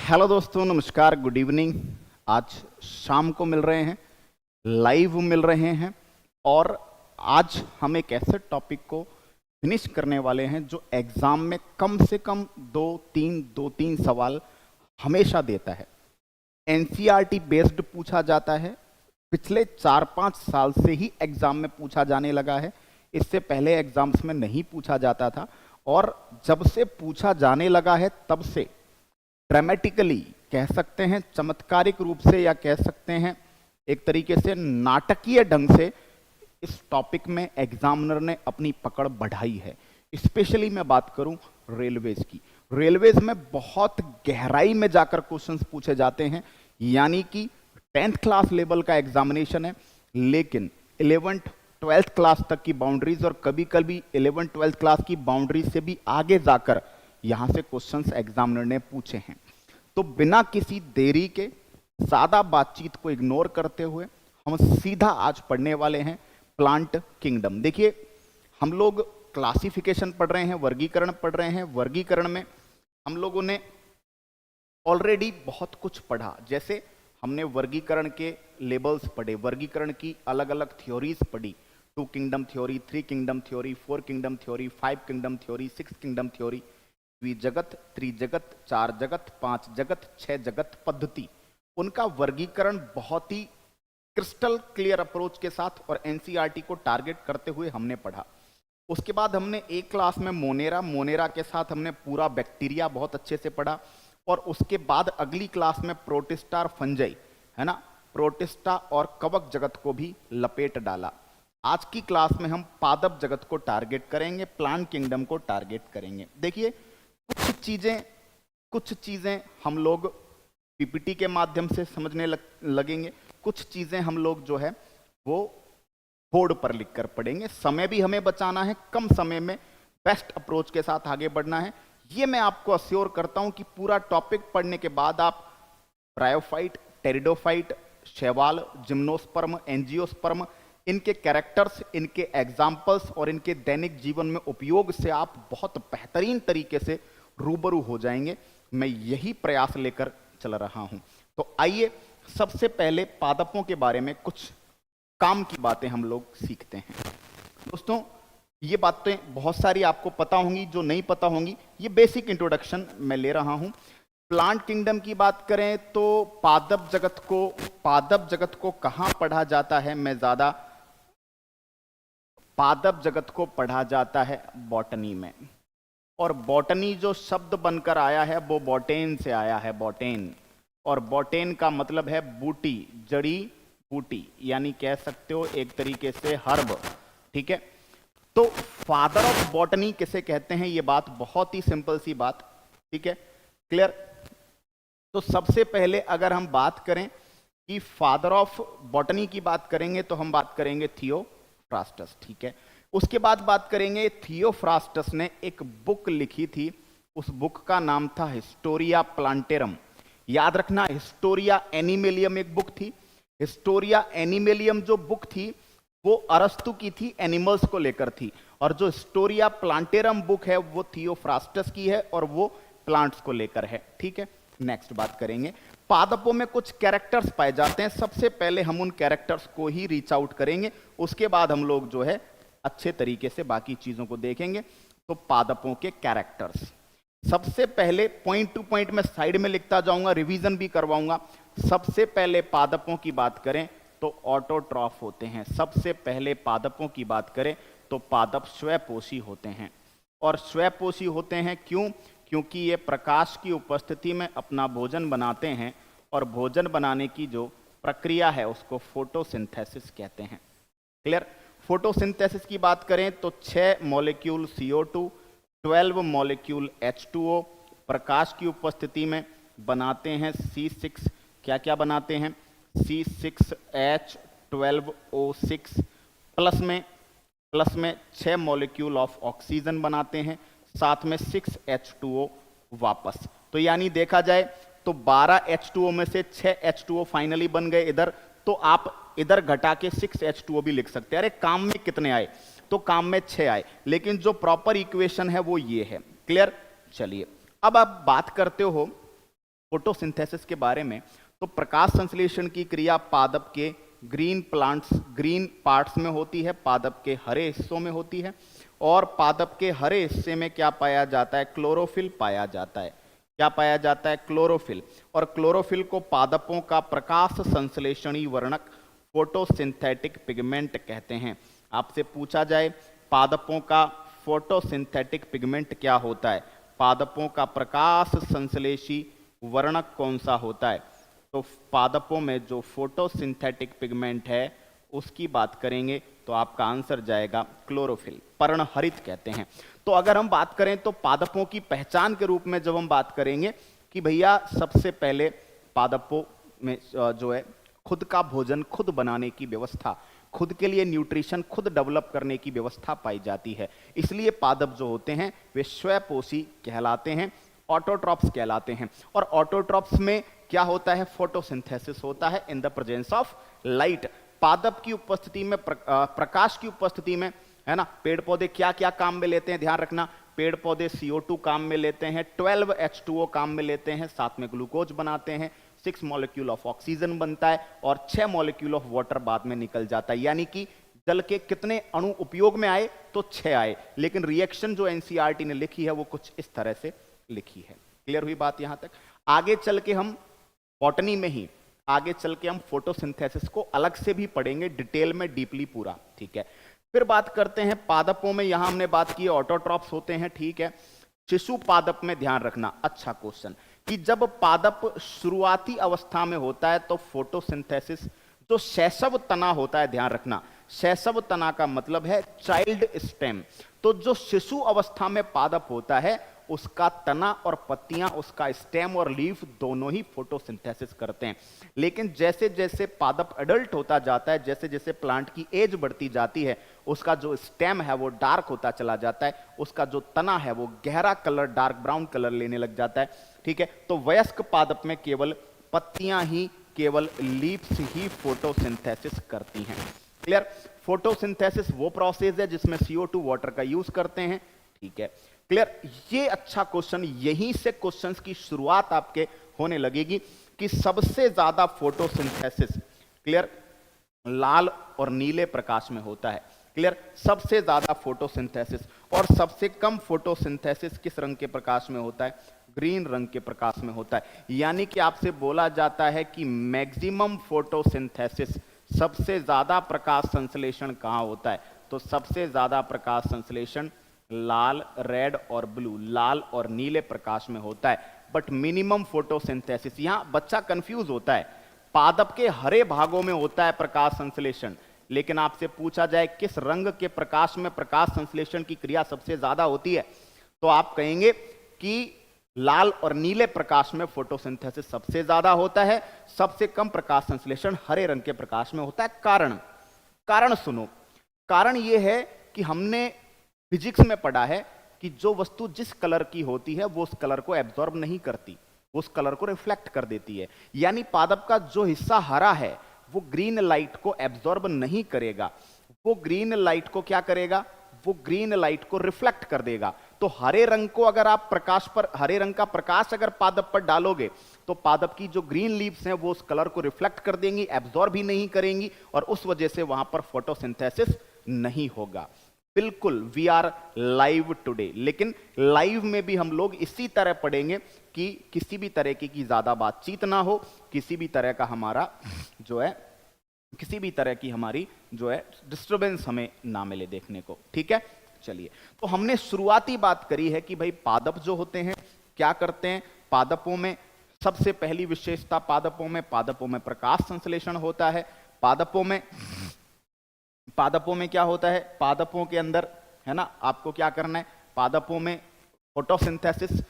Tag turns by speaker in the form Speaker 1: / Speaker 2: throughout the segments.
Speaker 1: Hello दोस्तों, नमस्कार, good evening. आज शाम को मिल रहे हैं, लाइव मिल रहे हैं और आज हम एक ऐसे टॉपिक को फिनिश करने वाले हैं जो एग्जाम में कम से कम दो तीन सवाल हमेशा देता है। एनसीईआरटी बेस्ड पूछा जाता है। पिछले 4-5 साल से ही एग्जाम में पूछा जाने लगा है। इससे पहले एग्जाम्स में नहीं पूछा जाता था और जब से पूछा जाने लगा है तब से ड्रामेटिकली कह सकते हैं, चमत्कारिक रूप से, या कह सकते हैं एक तरीके से नाटकीय ढंग से इस टॉपिक में एग्जामिनर ने अपनी पकड़ बढ़ाई है। स्पेशली मैं बात करूं रेलवेज की। रेलवेज में बहुत गहराई में जाकर क्वेश्चंस पूछे जाते हैं, यानी कि 10th क्लास लेवल का एग्जामिनेशन है, लेकिन 11th 12th क्लास तक की बाउंड्रीज और कभी कभी 11th 12th क्लास की बाउंड्रीज से भी आगे जाकर यहां से क्वेश्चंस एग्जामिनर ने पूछे हैं। तो बिना किसी देरी के, ज्यादा बातचीत को इग्नोर करते हुए हम सीधा आज पढ़ने वाले हैं प्लांट किंगडम। देखिए, हम लोग क्लासिफिकेशन पढ़ रहे हैं, वर्गीकरण पढ़ रहे हैं। वर्गीकरण में हम लोगों ने ऑलरेडी बहुत कुछ पढ़ा। जैसे हमने वर्गीकरण के लेबल्स पढ़े, वर्गीकरण की अलग अलग थ्योरीज पढ़ी, 2 kingdom theory, 3 kingdom theory, 4 kingdom theory, 5 kingdom theory, 6 kingdom theory, द्विजगत, त्रिजगत, 4 जगत, 5 जगत, 6 जगत पद्धति। उनका वर्गीकरण बहुत ही क्रिस्टल क्लियर अप्रोच के साथ और एनसीईआरटी को टारगेट करते हुए हमने पढ़ा। उसके बाद हमने एक क्लास में मोनेरा के साथ हमने पूरा बैक्टीरिया बहुत अच्छे से पढ़ा और उसके बाद अगली क्लास में प्रोटिस्टा और फंजाई, है ना, प्रोटिस्टा और कवक जगत को भी लपेट डाला। आज की क्लास में हम पादप जगत को टारगेट करेंगे, प्लांट किंगडम को टारगेट करेंगे। देखिए, कुछ चीजें हम लोग पीपीटी के माध्यम से समझने लगेंगे, कुछ चीजें हम लोग जो है वो बोर्ड पर लिखकर पढ़ेंगे। समय भी हमें बचाना है, कम समय में बेस्ट अप्रोच के साथ आगे बढ़ना है। ये मैं आपको अश्योर करता हूं कि पूरा टॉपिक पढ़ने के बाद आप ब्रायोफाइट, टेरिडोफाइट, शैवाल, जिम्नोस्पर्म, एंजियोस्पर्म, इनके कैरेक्टर्स, इनके एग्जाम्पल्स और इनके दैनिक जीवन में उपयोग से आप बहुत बेहतरीन तरीके से रूबरू हो जाएंगे। मैं यही प्रयास लेकर चल रहा हूं। तो आइए सबसे पहले पादपों के बारे में कुछ काम की बातें हम लोग सीखते हैं। दोस्तों, ये बातें बहुत सारी आपको पता होंगी, जो नहीं पता होंगी ये बेसिक इंट्रोडक्शन मैं ले रहा हूं। प्लांट किंगडम की बात करें तो पादप जगत को कहां पढ़ा जाता है? पादप जगत को पढ़ा जाता है बॉटनी में। और बॉटनी जो शब्द बनकर आया है वो बॉटेन से आया है, बॉटेन। और बॉटेन का मतलब है बूटी, जड़ी बूटी, यानी कह सकते हो एक तरीके से हर्ब। ठीक है, तो फादर ऑफ बॉटनी किसे कहते हैं? ये बात बहुत ही सिंपल सी बात, ठीक है, क्लियर। तो सबसे पहले अगर हम बात करें कि फादर ऑफ बॉटनी की बात करेंगे तो हम बात करेंगे थियोफ्रास्टस, ठीक है। उसके बाद बात करेंगे, थियोफ्रास्टस ने एक बुक लिखी थी, उस बुक का नाम था हिस्टोरिया प्लांटेरम। याद रखना, हिस्टोरिया एनिमेलियम एक बुक थी। हिस्टोरिया एनिमेलियम जो बुक थी वो अरस्तु की थी, एनिमल्स को लेकर थी, और जो हिस्टोरिया प्लांटेरम बुक है वो थियोफ्रास्टस की है और वो प्लांट्स को लेकर है, ठीक है। नेक्स्ट बात करेंगे, पादपों में कुछ कैरेक्टर्स पाए जाते हैं। सबसे पहले हम उन कैरेक्टर्स को ही रीच आउट करेंगे, उसके बाद हम लोग जो है अच्छे तरीके से बाकी चीजों को देखेंगे। तो पादपों के कैरेक्टर्स, सबसे पहले पॉइंट टू पॉइंट में साइड में लिखता जाऊंगा, रिवीजन भी करवाऊंगा। सबसे पहले पादपों की बात करें तो ऑटोट्रॉफ होते हैं। सबसे पहले पादपों की बात करें तो पादप स्वपोषी होते हैं। और स्वपोषी होते हैं क्यों? क्योंकि ये प्रकाश की उपस्थिति में अपना भोजन बनाते हैं और भोजन बनाने की जो प्रक्रिया है उसको फोटोसिंथेसिस कहते हैं। क्लियर। फोटोसिंथेसिस की बात करें तो 6 मॉलिक्यूल CO2, 12 मॉलिक्यूल H2O प्रकाश की उपस्थिति में बनाते हैं C6। क्या क्या बनाते हैं? C6H12O6 प्लस में 6 मॉलिक्यूल ऑफ ऑक्सीजन बनाते हैं, साथ में 6H2O वापस। तो यानी देखा जाए तो 12 H2O में से 6 H2O फाइनली बन गए इधर, तो आप इधर घटा के 6H2O भी लिख सकते हैं। अरे काम में कितने आए? तो काम में 6 आए, लेकिन जो प्रॉपर इक्वेशन है वो ये है। क्लियर। चलिए अब आप बात करते हो फोटोसिंथेसिस के बारे में, तो प्रकाश संश्लेषण की क्रिया पादप के ग्रीन पार्ट्स में होती है, पादप के हरे हिस्सों में होती है, और पादप के हरे हिस्से में क्या पाया जाता है? क्लोरोफिल पाया जाता है। क्या पाया जाता है? क्लोरोफिल। और क्लोरोफिल को पादपों का प्रकाश संश्लेषणी वर्णक फोटोसिंथेटिक पिगमेंट कहते हैं। आपसे पूछा जाए पादपों का फोटोसिंथेटिक पिगमेंट क्या होता है, पादपों का प्रकाश संश्लेषी वर्णक कौन सा होता है, तो पादपों में जो फोटोसिंथेटिक पिगमेंट है उसकी बात करेंगे तो आपका आंसर जाएगा क्लोरोफिल, पर्णहरित कहते हैं। तो अगर हम बात करें तो पादपों की पहचान के रूप में जब हम बात करेंगे कि भैया सबसे पहले पादपों में जो है खुद का भोजन खुद बनाने की व्यवस्था, खुद के लिए न्यूट्रिशन खुद डेवलप करने की व्यवस्था पाई जाती है। इसलिए पादप जो होते हैं वे स्वपोषी कहलाते हैं, ऑटोट्रॉप्स कहलाते हैं। और ऑटोट्रॉप्स में क्या होता है? फोटोसिंथेसिस होता है in the presence of light. पादप की उपस्थिति में, प्रकाश की उपस्थिति में, है ना, पेड़ पौधे क्या क्या काम में लेते हैं, ध्यान रखना, पेड़ पौधे CO2 काम में लेते हैं, 12 H2O काम में लेते हैं, साथ में ग्लूकोज बनाते हैं, 6 मॉलिक्यूल ऑफ ऑक्सीजन बनता है और 6 मॉलिक्यूल ऑफ वाटर बाद में निकल जाता है। यानी कि जल के कितने अणु उपयोग में आए? तो 6 आए। लेकिन रिएक्शन जो NCERT ने लिखी है वो कुछ इस तरह से लिखी है। क्लियर हुई बात यहां तक? आगे चल के हम बॉटनी में ही आगे चल के हम फोटोसिंथेसिस को अलग से भी पढ़ेंगे, डिटेल में, डीपली पूरा, ठीक है। फिर बात करते हैं पादपों में, यहां हमने बात की ऑटोट्रॉप्स होते हैं, ठीक है। शिशु पादप में ध्यान रखना, अच्छा क्वेश्चन, कि जब पादप शुरुआती अवस्था में होता है तो फोटोसिंथेसिस, जो शैशव तना होता है, ध्यान रखना, शैशव तना का मतलब है चाइल्ड स्टेम। तो जो शिशु अवस्था में पादप होता है उसका तना और पत्तियां, उसका स्टेम और लीफ दोनों ही फोटोसिंथेसिस करते हैं। लेकिन जैसे जैसे पादप एडल्ट होता जाता है, जैसे जैसे प्लांट की एज बढ़ती जाती है, उसका जो स्टेम है वो डार्क होता चला जाता है, उसका जो तना है वो गहरा कलर, डार्क ब्राउन कलर लेने लग जाता है, ठीक है। तो वयस्क पादप में केवल पत्तियां ही, केवल लीव्स ही फोटोसिंथेसिस करती हैं। क्लियर? फोटोसिंथेसिस वो प्रोसेस है जिसमें CO2 वाटर का यूज करते हैं, ठीक है। क्लियर? ये अच्छा क्वेश्चन, यहीं से क्वेश्चंस की शुरुआत आपके होने लगेगी कि सबसे ज्यादा फोटोसिंथेसिस, क्लियर, लाल और नीले प्रकाश में होता है। क्लियर? सबसे ज्यादा फोटोसिंथेसिस, और सबसे कम फोटोसिंथेसिस किस रंग के प्रकाश में होता है? ग्रीन रंग के प्रकाश में होता है। यानी कि आपसे बोला जाता है कि मैक्सिमम फोटोसिंथेसिस, सबसे ज्यादा प्रकाश संश्लेषण कहां होता है? तो सबसे ज्यादा प्रकाश संश्लेषण लाल, रेड और ब्लू, लाल और नीले प्रकाश में होता है। बट मिनिमम फोटोसिंथेसिस, यहां बच्चा कंफ्यूज होता है, पादप के हरे भागों में होता है प्रकाश संश्लेषण, लेकिन आपसे पूछा जाए किस रंग के प्रकाश में प्रकाश संश्लेषण की क्रिया सबसे ज्यादा होती है, तो आप कहेंगे कि लाल और नीले प्रकाश में फोटोसिंथेसिस सबसे ज्यादा होता है, सबसे कम प्रकाश संश्लेषण हरे रंग के प्रकाश में होता है। कारण सुनो, कारण यह है कि हमने फिजिक्स में पढ़ा है कि जो वस्तु जिस कलर की होती है वो उस कलर को एब्जॉर्ब नहीं करती, उस कलर को रिफ्लेक्ट कर देती है। यानी पादप का जो हिस्सा हरा है वो ग्रीन लाइट को एब्जॉर्ब नहीं करेगा, वो ग्रीन लाइट को क्या करेगा? वो ग्रीन लाइट को रिफ्लेक्ट कर देगा। तो हरे रंग को अगर आप प्रकाश पर, हरे रंग का प्रकाश अगर पादप पर डालोगे तो पादप की जो ग्रीन लीव्स हैं वो उस कलर को रिफ्लेक्ट कर देंगी, एब्जॉर्ब भी नहीं करेंगी, और उस वजह से वहां पर फोटोसिंथेसिस नहीं होगा। बिल्कुल, वी आर लाइव टुडे। लेकिन लाइव में भी हम लोग इसी तरह पढ़ेंगे कि किसी भी तरह की ज्यादा बातचीत ना हो, किसी भी तरह का हमारा जो है, किसी भी तरह की हमारी जो है डिस्टरबेंस हमें ना मिले देखने को, ठीक है। चलिए, तो हमने शुरुआती बात करी है कि भाई पादप जो होते हैं क्या करते हैं। पादपों में सबसे पहली विशेषता, पादपों में प्रकाश संश्लेषण होता है। पादपों में क्या होता है? पादपों के अंदर, है ना, आपको क्या करना है, पादपों में फोटोसिंथेसिस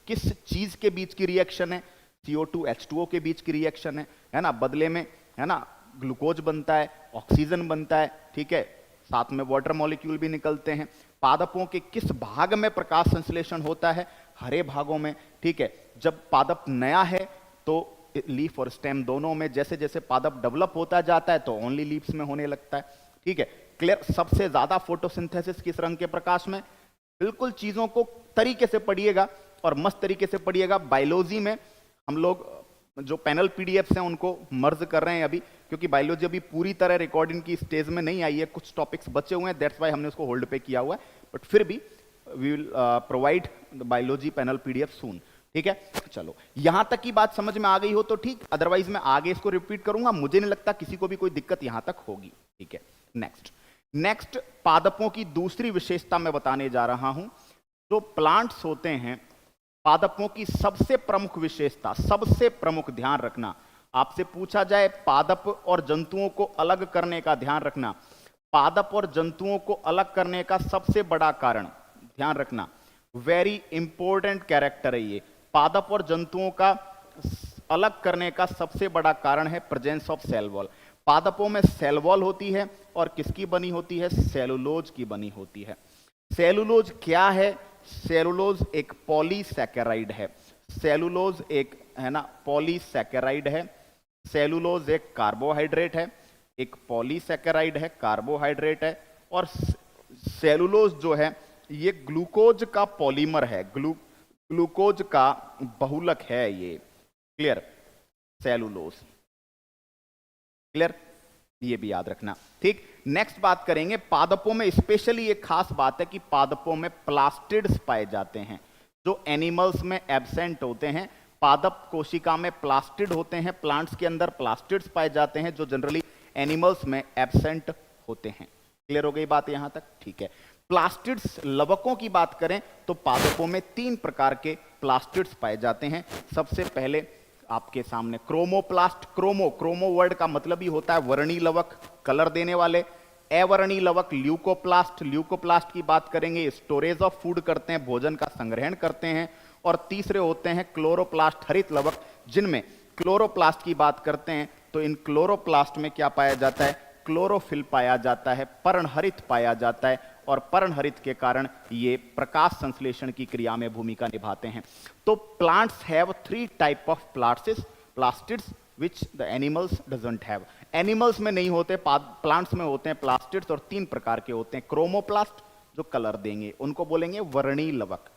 Speaker 1: किस चीज के बीच की रिएक्शन है? CO2 H2O के बीच की रिएक्शन है ना। बदले में, है ना, ग्लूकोज बनता है, ऑक्सीजन बनता है, ठीक है, साथ में वाटर मॉलिक्यूल भी निकलते हैं। पादपों के किस भाग में प्रकाश संश्लेषण होता है? हरे भागों में, ठीक है। जब पादप नया है तो लीफ और स्टेम दोनों में, जैसे जैसे पादप डेवलप होता जाता है तो ओनली लीव्स में होने लगता है, ठीक है। क्लियर? सबसे ज्यादा फोटोसिंथेसिस किस रंग के प्रकाश में? बिल्कुल चीजों को तरीके से पढ़िएगा, और मस्त तरीके से पढ़िएगा। बायोलॉजी में हम लोग जो पैनल पीडीएफ्स हैं उनको मर्ज कर रहे हैं अभी, क्योंकि बायोलॉजी अभी पूरी तरह रिकॉर्डिंग की स्टेज में नहीं आई है, कुछ टॉपिक्स बचे हुए हैं, दैट्स वाई हमने उसको होल्ड पे किया हुआ है, बट फिर भी we will provide the biology panel PDF soon. ठीक है, चलो यहां तक की बात समझ में आ गई हो तो ठीक, अदरवाइज मैं आगे इसको रिपीट करूंगा, मुझे नहीं लगता किसी को भी कोई दिक्कत यहां तक होगी। ठीक है, नेक्स्ट पादपों की दूसरी विशेषता मैं बताने जा रहा हूं। जो प्लांट्स होते हैं, पादपों की सबसे प्रमुख विशेषता, सबसे प्रमुख ध्यान रखना, आपसे पूछा जाए पादप और जंतुओं को अलग करने का ध्यान रखना, पादप और जंतुओं को अलग करने का सबसे बड़ा कारण ध्यान रखना, वेरी इंपॉर्टेंट कैरेक्टर है ये। पादप और जंतुओं का अलग करने का सबसे बड़ा कारण है प्रेजेंस ऑफ सेल वॉल। पादपों में सेल वॉल होती है और किसकी बनी होती है? सेलुलोज की बनी होती है। सेलुलोज क्या है? सेलुलोज एक पॉलीसैकेराइड है। सेलुलोज एक है ना पॉलीसैकेराइड है। सेलुलोज एक कार्बोहाइड्रेट है, एक पॉलीसैकेराइड है, कार्बोहाइड्रेट है, और सेलुलोज जो है ये ग्लूकोज का पॉलीमर है, ग्लूकोज का बहुलक है ये। क्लियर? सेलुलोज क्लियर, ये भी याद रखना। ठीक, नेक्स्ट बात करेंगे पादपों में स्पेशली एक खास बात है कि पादपों में प्लास्टिड्स पाए जाते हैं जो एनिमल्स में एब्सेंट होते हैं। पादप कोशिका में प्लास्टिड होते हैं, प्लांट्स के अंदर प्लास्टिड्स पाए जाते हैं जो जनरली एनिमल्स में एब्सेंट होते हैं। क्लियर हो गई बात यहां तक? ठीक है। प्लास्टिड्स लवकों की बात करें तो पादपों में 3 प्रकार के प्लास्टिड्स पाए जाते हैं। सबसे पहले आपके सामने क्रोमोप्लास्ट। क्रोमो वर्ड का मतलब ही होता है वर्णी लवक, कलर देने वाले। अवर्णी लवक ल्यूकोप्लास्ट। ल्यूकोप्लास्ट की बात करेंगे, स्टोरेज ऑफ फूड करते हैं, भोजन का संग्रहण करते हैं। और तीसरे होते हैं क्लोरोप्लास्ट, हरित लवक, जिनमें क्लोरोप्लास्ट की बात करते हैं तो इन क्लोरोप्लास्ट में क्या पाया जाता है? क्लोरोफिल पाया जाता है, पर्णहरित पाया जाता है, और पर्णहरित के कारण ये प्रकाश संश्लेषण की क्रिया में भूमिका निभाते हैं। तो plants have 3 type of plastids which the animals doesn't have. Animals में नहीं होते, प्लांट्स में होते हैं प्लास्टिड्स, और 3 प्रकार के होते हैं। क्रोमोप्लास्ट जो कलर देंगे उनको बोलेंगे वर्णी लवक।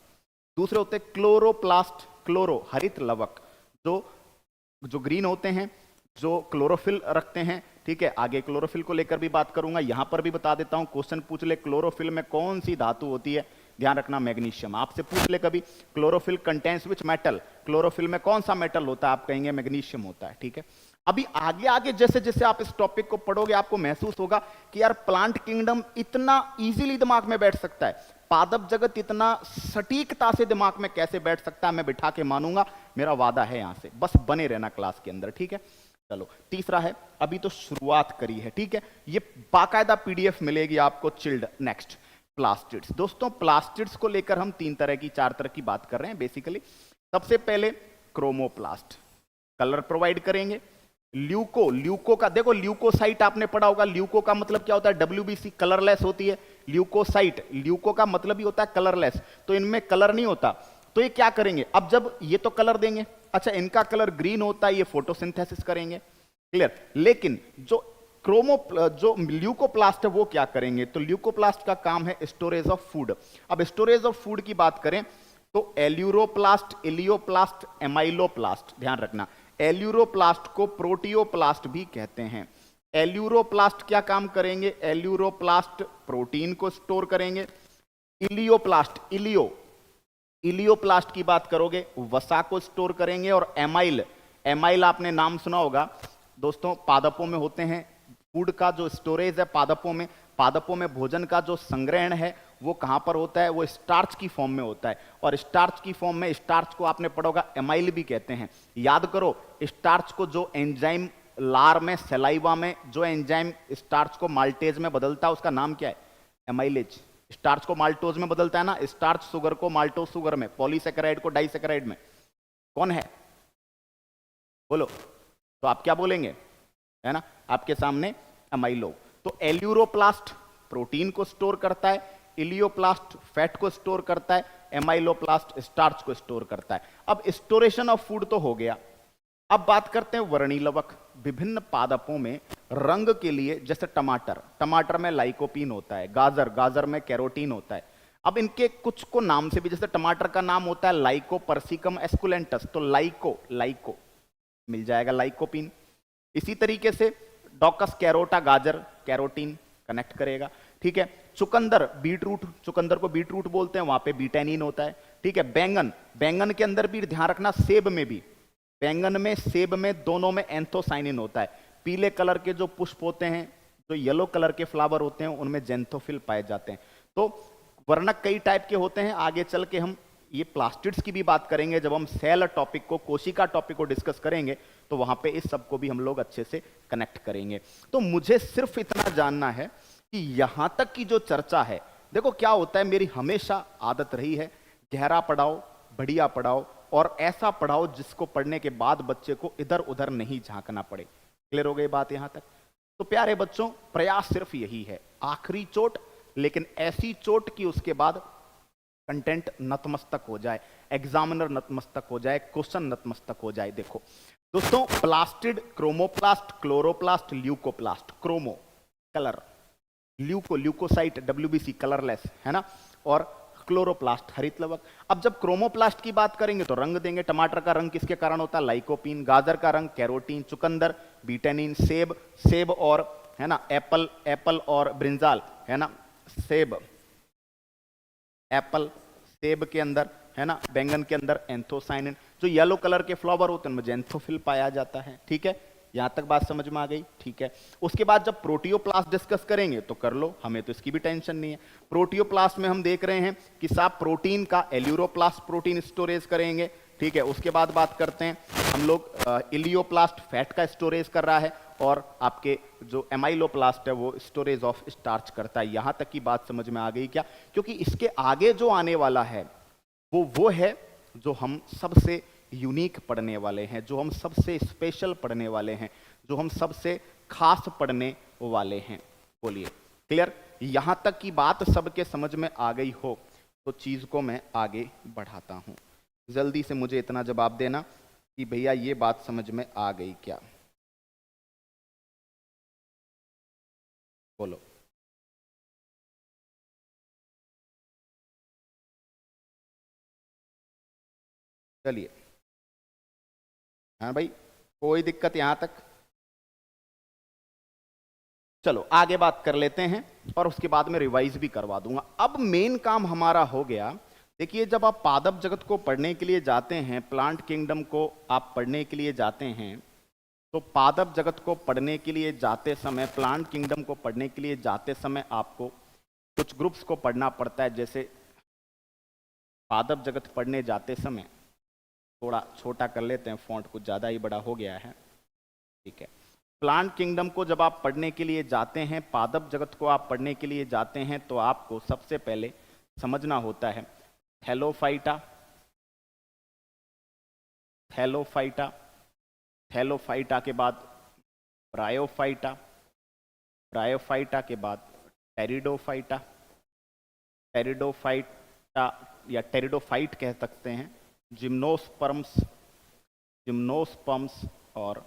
Speaker 1: दूसरे होते हैं क्लोरोप्लास्ट, क्लोरो हरित लवक, जो ग्रीन होते हैं, जो क्लोरोफिल रखते हैं। ठीक है, आगे क्लोरोफिल को लेकर भी बात करूंगा, यहां पर भी बता देता हूं। क्वेश्चन पूछ ले क्लोरोफिल में कौन सी धातु होती है, ध्यान रखना मैग्नीशियम। आपसे पूछ ले कभी chlorophyll contains which metal, chlorophyll में कौन सा मेटल होता है, आप कहेंगे मैग्नीशियम होता है। ठीक है, अभी आगे आगे जैसे जैसे आप इस टॉपिक को पढ़ोगे आपको महसूस होगा कि यार प्लांट किंगडम इतना इजीली दिमाग में बैठ सकता है, पादप जगत इतना सटीकता से दिमाग में कैसे बैठ सकता है, मैं बिठा के मानूंगा, मेरा वादा है। यहां से बस बने रहना क्लास के अंदर। ठीक है, चलो तीसरा है, अभी तो शुरुआत करी है। ठीक है, ये बाकायदा पीडीएफ मिलेगी आपको चिल्ड। Next plastids. दोस्तों प्लास्टिड्स को लेकर हम 4 तरह की बात कर रहे हैं बेसिकली। सबसे पहले क्रोमोप्लास्ट, कलर प्रोवाइड करेंगे। ल्यूको का देखो, ल्यूकोसाइट आपने पढ़ा होगा। ल्यूको का मतलब क्या होता है? WBC, कलरलेस होती है। ल्यूकोसाइट, ल्यूको का मतलब ही होता है कलरलेस, तो इनमें कलर नहीं होता। तो ये क्या करेंगे? अब जब ये तो कलर देंगे, अच्छा इनका कलर ग्रीन होता है, ये फोटोसिंथेसिस करेंगे। क्लियर? लेकिन जो ल्यूकोप्लास्ट है वो क्या करेंगे? तो ल्यूकोप्लास्ट का काम है स्टोरेज ऑफ फूड। अब स्टोरेज ऑफ फूड की बात करें तो एल्यूरोप्लास्ट, इलियोप्लास्ट, एमाइलोप्लास्ट, ध्यान रखना। एल्यूरोप्लास्ट को प्रोटियोप्लास्ट भी कहते हैं। एल्यूरोप्लास्ट क्या काम करेंगे? एल्यूरोप्लास्ट प्रोटीन को स्टोर करेंगे। इलियोप्लास्ट, इलियोप्लास्ट की बात करोगे वसा को स्टोर करेंगे। और एमाइल आपने नाम सुना होगा दोस्तों, पादपों में होते हैं। फूड का जो स्टोरेज है पादपों में भोजन का जो संग्रहण है वो कहां पर होता है? वो स्टार्च की फॉर्म में होता है। और स्टार्च की फॉर्म में, स्टार्च को आपने पढ़ा होगा एमाइल भी कहते हैं। याद करो, स्टार्च को जो एंजाइम लार में, सलाइवा में जो एंजाइम स्टार्च को माल्टेज में बदलता है उसका नाम क्या है? एमाइलेज। स्टार्च को माल्टोज में बदलता है ना, स्टार्च शुगर को माल्टोज शुगर में, पॉलीसैकेराइड को डाइसैकेराइड में। कौन है बोलो? तो आप क्या बोलेंगे? है ना आपके सामने एमाइलो। तो एल्यूरोप्लास्ट प्रोटीन को स्टोर करता है, इलियोप्लास्ट फैट को स्टोर करता है, एमाइलोप्लास्ट स्टार्च को स्टोर करता है। अब स्टोरेशन ऑफ फूड तो हो गया। अब बात करते हैं वर्णी लवक। विभिन्न पादपों में रंग के लिए, जैसे टमाटर में लाइकोपीन होता है, गाजर में कैरोटीन होता है। अब इनके कुछ को नाम से भी, जैसे टमाटर का नाम होता है लाइको पर्सिकम एस्कुलेंटस, तो लाइको लाइको मिल जाएगा लाइकोपिन। इसी तरीके से डॉकस कैरोटा गाजर, कैरोटीन कनेक्ट करेगा, ठीक है। चुकंदर बीटरूट, चुकंदर को बीटरूट बोलते हैं, वहां पे बीटैनिन होता है, ठीक है। बैंगन, बैंगन के अंदर भी ध्यान रखना, सेब में भी, बैंगन में सेब में दोनों में एंथोसाइनिन होता है। पीले कलर के जो पुष्प होते हैं, जो येलो कलर के फ्लावर होते हैं, उनमें जेंथोफिल पाए जाते हैं। तो वर्णक कई टाइप के होते हैं, आगे चल के हम ये प्लास्टिड्स की भी बात करेंगे, जब हम सेल टॉपिक को, कोशिका टॉपिक को डिस्कस करेंगे तो वहां पे इस सब को भी हम लोग अच्छे से कनेक्ट करेंगे। तो मुझे सिर्फ इतना जानना है कि यहां तक की जो चर्चा है, देखो क्या होता है, मेरी हमेशा आदत रही है गहरा पढ़ाओ, बढ़िया पढ़ाओ और ऐसा पढ़ाओ जिसको पढ़ने के बाद बच्चे को इधर उधर नहीं झांकना पड़े। क्लियर हो गई बात यहां तक? तो प्यारे बच्चों, प्रयास सिर्फ यही है, आखिरी चोट, लेकिन ऐसी चोट कि उसके बाद कंटेंट नतमस्तक हो जाए, एग्जामिनर नतमस्तक हो जाए, क्वेश्चन नतमस्तक हो जाए। देखो दोस्तों, plastid, chromoplast, chloroplast, leucoplast. Chromo colour, leuco leucocyte, WBC colourless, है ना, और क्लोरोप्लास्ट हरित लवक। अब जब क्रोमोप्लास्ट की बात करेंगे तो रंग देंगे। टमाटर का रंग किसके कारण होता है? लाइकोपिन। गाजर का रंग कैरोटीन। चुकंदर बीटेनिन। सेब, सेब और, है ना, एप्पल, एप्पल और ब्रिंजाल, है ना, सेब, एप्पल, सेब के अंदर, है ना, बैंगन के अंदर एंथोसाइनिन। जो येलो कलर के फ्लावर होते हैं उनमें जेंथोफिल पाया जाता है, ठीक है। यहां तक बात समझ में आ गई? ठीक है। उसके बाद जब प्रोटियोप्लास्ट डिस्कस करेंगे तो कर लो, हमें तो इसकी भी टेंशन नहीं है। प्रोटियोप्लास्ट में हम देख रहे हैं कि साहब प्रोटीन का एल्यूरोप्लास्ट प्रोटीन स्टोरेज करेंगे, ठीक है। उसके बाद बात करते हैं हम लोग इलियोप्लास्ट फैट का स्टोरेज कर रहा है, और आपके जो एमाइलोप्लास्ट है वो स्टोरेज ऑफ स्टार्च करता है। यहां तक की बात समझ में आ गई क्या? क्योंकि इसके आगे जो आने वाला है वो है जो हम सबसे यूनिक पढ़ने वाले हैं, जो हम सबसे स्पेशल पढ़ने वाले हैं, जो हम सबसे खास पढ़ने वाले हैं। बोलिए क्लियर? यहां तक की बात सबके समझ में आ गई हो तो चीज को मैं आगे बढ़ाता हूं। जल्दी से मुझे इतना जवाब देना कि भैया ये बात समझ में आ गई क्या? बोलो। चलिए, हाँ भाई, कोई दिक्कत यहां तक? चलो आगे बात कर लेते हैं और उसके बाद में रिवाइज भी करवा दूंगा। अब मेन काम हमारा हो गया। देखिए, जब आप पादप जगत को पढ़ने के लिए जाते हैं, प्लांट किंगडम को आप पढ़ने के लिए जाते हैं, तो पादप जगत को पढ़ने के लिए जाते समय, प्लांट किंगडम को पढ़ने के लिए जाते समय आपको कुछ ग्रुप्स को पढ़ना पड़ता है। जैसे पादप जगत पढ़ने जाते समय, थोड़ा छोटा कर लेते हैं, फॉन्ट कुछ ज़्यादा ही बड़ा हो गया है, ठीक है। प्लांट किंगडम को जब आप पढ़ने के लिए जाते हैं, पादप जगत को आप पढ़ने के लिए जाते हैं, तो आपको सबसे पहले समझना होता है थैलोफाइटा, थैलोफाइटा, थैलोफाइटा के बाद ब्रायोफाइटा, ब्रायोफाइटा के बाद टेरिडोफाइटा, टेरिडोफाइटा या टेरिडोफाइट कह सकते हैं, जिम्नोस्पर्म्स, जिम्नोस्पर्म्स और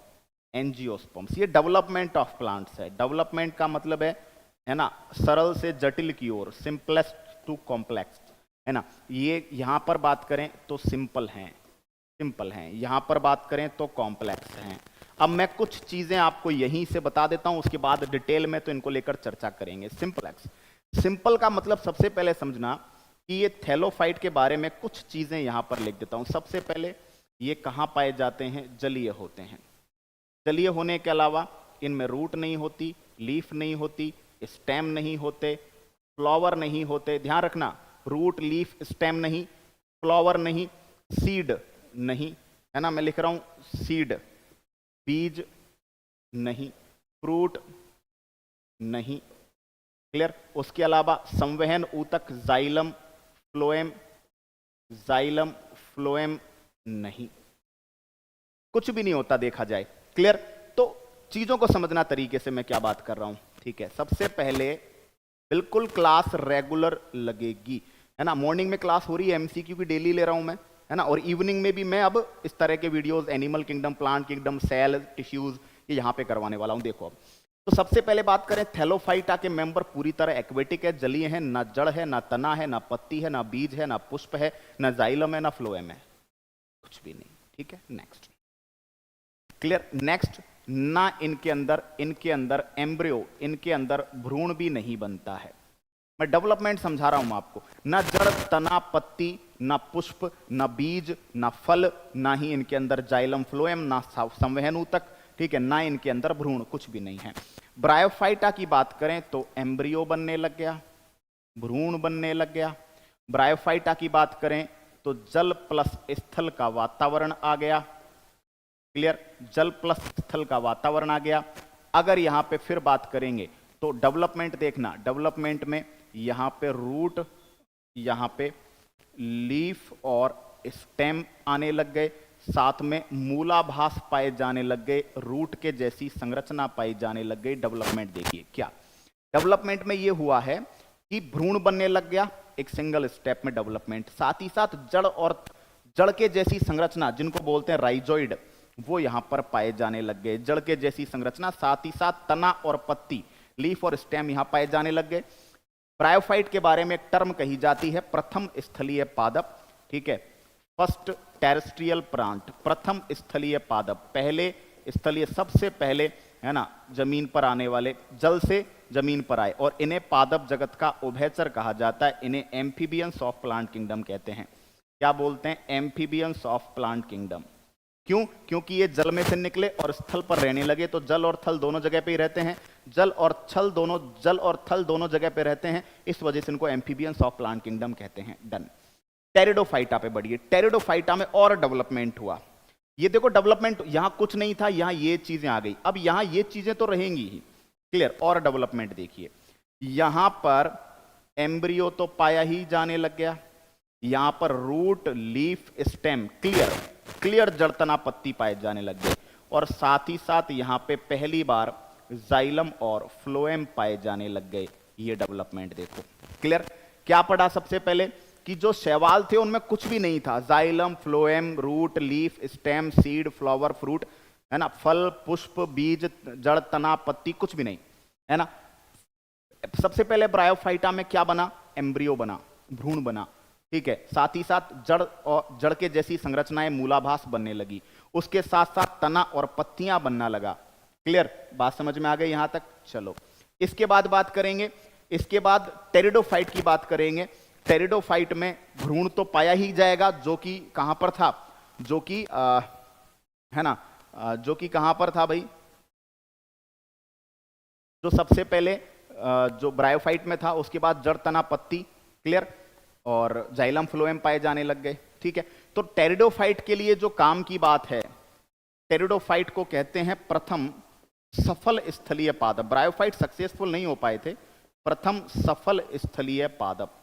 Speaker 1: एंजियोस्पर्म्स। ये डेवलपमेंट ऑफ प्लांट्स है। डेवलपमेंट का मतलब है ना, सरल से जटिल की ओर, सिंपलेस्ट टू कॉम्प्लेक्स, है ना। ये यहां पर बात करें तो सिंपल हैं, सिंपल हैं, यहां पर बात करें तो कॉम्प्लेक्स हैं। अब मैं कुछ चीजें आपको यहीं से बता देता हूं, उसके बाद डिटेल में तो इनको लेकर चर्चा करेंगे। सिंपलेक्स, सिंपल का मतलब सबसे पहले समझना कि ये थैलोफाइट के बारे में कुछ चीजें यहां पर लिख देता हूं। सबसे पहले ये कहां पाए जाते हैं? जलीय होते हैं। जलीय होने के अलावा इनमें रूट नहीं होती, लीफ नहीं होती, स्टेम नहीं होते, फ्लावर नहीं होते। ध्यान रखना, रूट, लीफ, स्टेम नहीं, फ्लावर नहीं, सीड नहीं, है ना, मैं लिख रहा हूं सीड, बीज नहीं, फ्रूट नहीं। क्लियर? उसके अलावा संवहन ऊतक, जाइलम, फ्लोएम, जाइलम, फ्लोएम नहीं, कुछ भी नहीं होता देखा जाए। क्लियर? तो चीजों को समझना तरीके से मैं क्या बात कर रहा हूं, ठीक है। सबसे पहले बिल्कुल क्लास रेगुलर लगेगी, है ना। मॉर्निंग में क्लास हो रही है, एमसीक्यू की डेली ले रहा हूं मैं, है ना, और इवनिंग में भी मैं अब इस तरह के videos, animal kingdom, plant kingdom, cell, tissues, ये यहां पे करवाने वाला हूं। देखो अब तो सबसे पहले बात करें, थैलोफाइटा के मेंबर पूरी तरह एक्वेटिक है, जलीय है, ना जड़ है, ना तना है, ना पत्ती है, ना बीज है, ना पुष्प है, ना जाइलम है, ना फ्लोएम है, कुछ भी नहीं। ठीक है, नेक्स्ट, क्लियर। नेक्स्ट, ना इनके अंदर एम्ब्रियो, इनके अंदर भ्रूण भी नहीं बनता है। मैं डेवलपमेंट समझा रहा हूं आपको। ना जड़, तना, पत्ती, ना पुष्प, ना बीज, ना फल, ना ही इनके अंदर जाइलम फ्लोएम, ना संवहन ऊतक, ठीक है, ना इनके अंदर भ्रूण, कुछ भी नहीं है। ब्रायोफाइटा की बात करें तो एम्ब्रियो बनने लग गया, भ्रूण बनने लग गया। ब्रायोफाइटा की बात करें तो जल प्लस स्थल का वातावरण आ गया, क्लियर, जल प्लस स्थल का वातावरण आ गया। अगर यहां पे फिर बात करेंगे तो डेवलपमेंट देखना, डेवलपमेंट में यहां पे रूट, यहां पे लीफ और स्टेम आने लग गए, साथ में मूलाभास पाए जाने लग गए, रूट के जैसी संरचना पाई जाने लग गई। डेवलपमेंट देखिए क्या डेवलपमेंट में ये हुआ है कि भ्रूण बनने लग गया, एक सिंगल स्टेप में डेवलपमेंट। साथ ही साथ जड़ और जड़ के जैसी संरचना जिनको बोलते हैं राइजोइड, वो यहां पर पाए जाने लग गए, जड़ के जैसी संरचना। साथ ही साथ तना और पत्ती, लीफ और स्टेम यहां पाए जाने लग गए। ब्रायोफाइट के बारे में एक टर्म कही जाती है प्रथम स्थलीय पादप, ठीक है, फर्स्ट टेरेस्ट्रियल प्लांट, प्रथम स्थलीय पादप, पहले स्थलीय, सबसे पहले, है ना, जमीन पर आने वाले, जल से जमीन पर आए, और इन्हें पादप जगत का उभयचर कहा जाता है। इन्हें एम्फीबियंस ऑफ प्लांट किंगडम कहते हैं। क्या बोलते हैं? Amphibians of plant kingdom. क्यों? क्योंकि ये जल में से निकले और स्थल पर रहने लगे, तो जल और थल दोनों जगह पे ही रहते हैं, जल और थल दोनों जगह पे रहते हैं, इस वजह से इनको एम्फीबियंस ऑफ प्लांट किंगडम कहते हैं। डन। टेरिडोफाइटा पे बढ़िए। टेरिडोफाइटा में और डेवलपमेंट हुआ। ये देखो डेवलपमेंट, यहां कुछ नहीं था, यहां ये चीजें आ गई। अब यहां ये चीजें तो रहेंगी ही, क्लियर। और डेवलपमेंट देखिए, यहां पर एम्ब्रियो तो पाया ही जाने लग गया, यहां पर रूट, लीफ, स्टेम, क्लियर जड़, तना, पत्ती पाए जाने लग गए, और साथ ही साथ यहां पे पहली बार जाइलम और फ्लोएम पाए जाने लग गए। ये डेवलपमेंट देखो, क्लियर। क्या पढ़ा सबसे पहले कि जो शैवाल थे उनमें कुछ भी नहीं था, xylem, phloem, root, leaf, stem, seed, flower, fruit, है ना, फल, पुष्प, बीज, जड़, तना, पत्ती, कुछ भी नहीं, है ना। सबसे पहले ब्रायोफाइटा में क्या बना? एम्ब्रियो बना, भ्रूण बना, ठीक है। साथ ही साथ जड़ और जड़ के जैसी संरचनाएं, मूलाभास बनने लगी, उसके साथ साथ तना और पत्तियां बनना लगा। क्लियर, बात समझ में आ गई यहां तक? चलो, इसके बाद बात करेंगे, इसके बाद टेरिडोफाइट की बात करेंगे। टेरिडोफाइट में भ्रूण तो पाया ही जाएगा, जो कि कहां पर था, जो कि है ना, जो कि कहां पर था भाई, जो सबसे पहले जो ब्रायोफाइट में था, उसके बाद जड़, तना, पत्ती, क्लियर, और जाइलम, फ्लोएम पाए जाने लग गए, ठीक है। तो टेरिडोफाइट के लिए जो काम की बात है, टेरिडोफाइट को कहते हैं प्रथम सफल स्थलीय पादप। ब्रायोफाइट सक्सेसफुल नहीं हो पाए थे, प्रथम सफल स्थलीय पादप,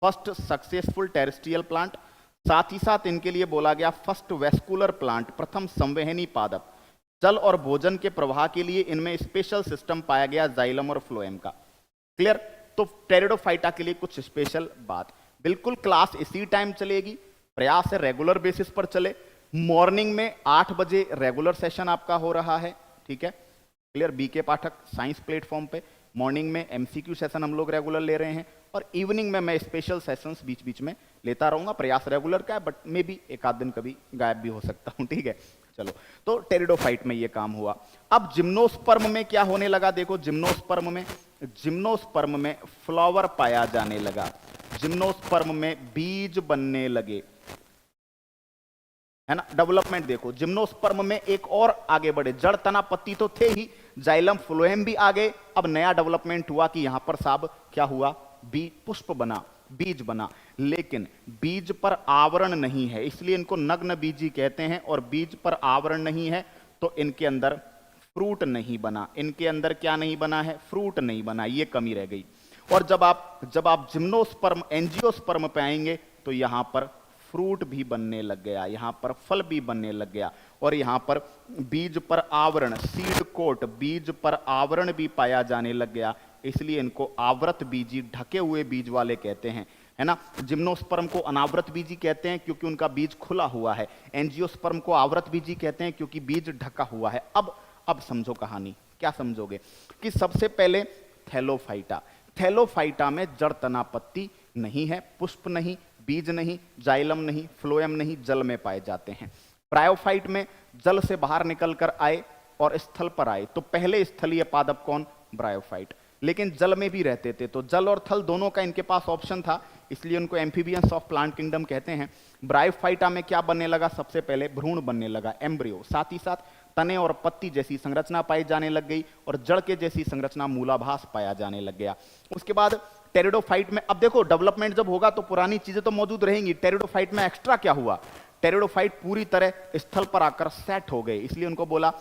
Speaker 1: फर्स्ट सक्सेसफुल टेरेस्ट्रियल प्लांट। साथ ही साथ इनके लिए बोला गया फर्स्ट वेस्कुलर प्लांट, प्रथम संवहनी पादप। जल और भोजन के प्रवाह के लिए इनमें स्पेशल सिस्टम पाया गया जाइलम और फ्लोएम का, क्लियर। तो टेरिडोफाइटा के लिए कुछ स्पेशल बात। बिल्कुल क्लास इसी टाइम चलेगी, प्रयास है रेगुलर बेसिस पर चले। मॉर्निंग में 8 बजे रेगुलर सेशन आपका हो रहा है, ठीक है, क्लियर। बीके पाठक साइंस प्लेटफॉर्म पे मॉर्निंग में एमसीक्यू सेशन हम लोग रेगुलर ले रहे हैं, और इवनिंग में मैं स्पेशल सेशंस बीच बीच में लेता रहूंगा। प्रयास रेगुलर का है, बट मे भी एक आध दिन कभी गायब भी हो सकता हूं, ठीक है। चलो, तो टेरिडोफाइट में ये काम हुआ। अब जिम्नोस्पर्म में क्या होने लगा? देखो, जिम्नोस्पर्म में फ्लावर पाया जाने लगा, जिम्नोस्पर्म में बीज बनने लगे, है ना। डेवलपमेंट देखो, जिम्नोस्पर्म में एक और आगे बढ़े, जड़, तना, पत्ती तो थे ही, जाइलम, फ्लोएम भी आ गए। अब नया डेवलपमेंट हुआ कि यहां पर साहब क्या हुआ? पुष्प बना, बीज बना, लेकिन बीज पर आवरण नहीं है, इसलिए इनको नग्न बीजी कहते हैं। और बीज पर आवरण नहीं है तो इनके अंदर फ्रूट नहीं बना। इनके अंदर क्या नहीं बना है? फ्रूट नहीं बना, ये कमी रह गई। और जब आप जिम्नोस्पर्म, एंजियोस्पर्म पे आएंगे तो यहां पर फ्रूट भी बनने लग गया, यहां पर फल भी बनने लग गया, और यहां पर बीज पर आवरण, सीड कोट, बीज पर आवरण भी पाया जाने लग गया, इसलिए इनको आवृत बीजी, ढके हुए बीज वाले कहते हैं, है ना। जिम्नोस्पर्म को अनावृत बीजी कहते हैं क्योंकि उनका बीज खुला हुआ है, एंजियोस्पर्म को आवृत बीजी कहते हैं क्योंकि बीज ढका हुआ है। अब समझो कहानी क्या समझोगे कि सबसे पहले थैलोफाइटा, थैलोफाइटा में जड़ तना पत्ती नहीं है, पुष्प नहीं, बीज नहीं, जाइलम नहीं, फ्लोएम नहीं, जल में पाए जाते हैं। ब्रायोफाइट में जल से बाहर निकल कर आए और स्थल पर आए, तो पहले स्थलीय पादप कौन? ब्रायोफाइट। लेकिन जल में भी रहते थे, तो जल और थल दोनों का इनके पास ऑप्शन था, इसलिए उनको एम्फीबियंस ऑफ प्लांट किंगडम कहते हैं। ब्रायोफाइटा में क्या बनने लगा? सबसे पहले भ्रूण बनने लगा, एम्ब्रियो। साथ ही साथ तने और पत्ती जैसी संरचना पाई जाने लग गई और जड़ के जैसी संरचना मूलाभास पाया जाने लग गया। उसके बाद टेरिडोफाइट में, अब देखो डेवलपमेंट जब होगा तो पुरानी चीजें तो मौजूद रहेंगी। टेरिडोफाइट में एक्स्ट्रा क्या हुआ? टेरिडोफाइट पूरी तरह स्थल पर आकर सेट हो गए, इसलिए उनको बोला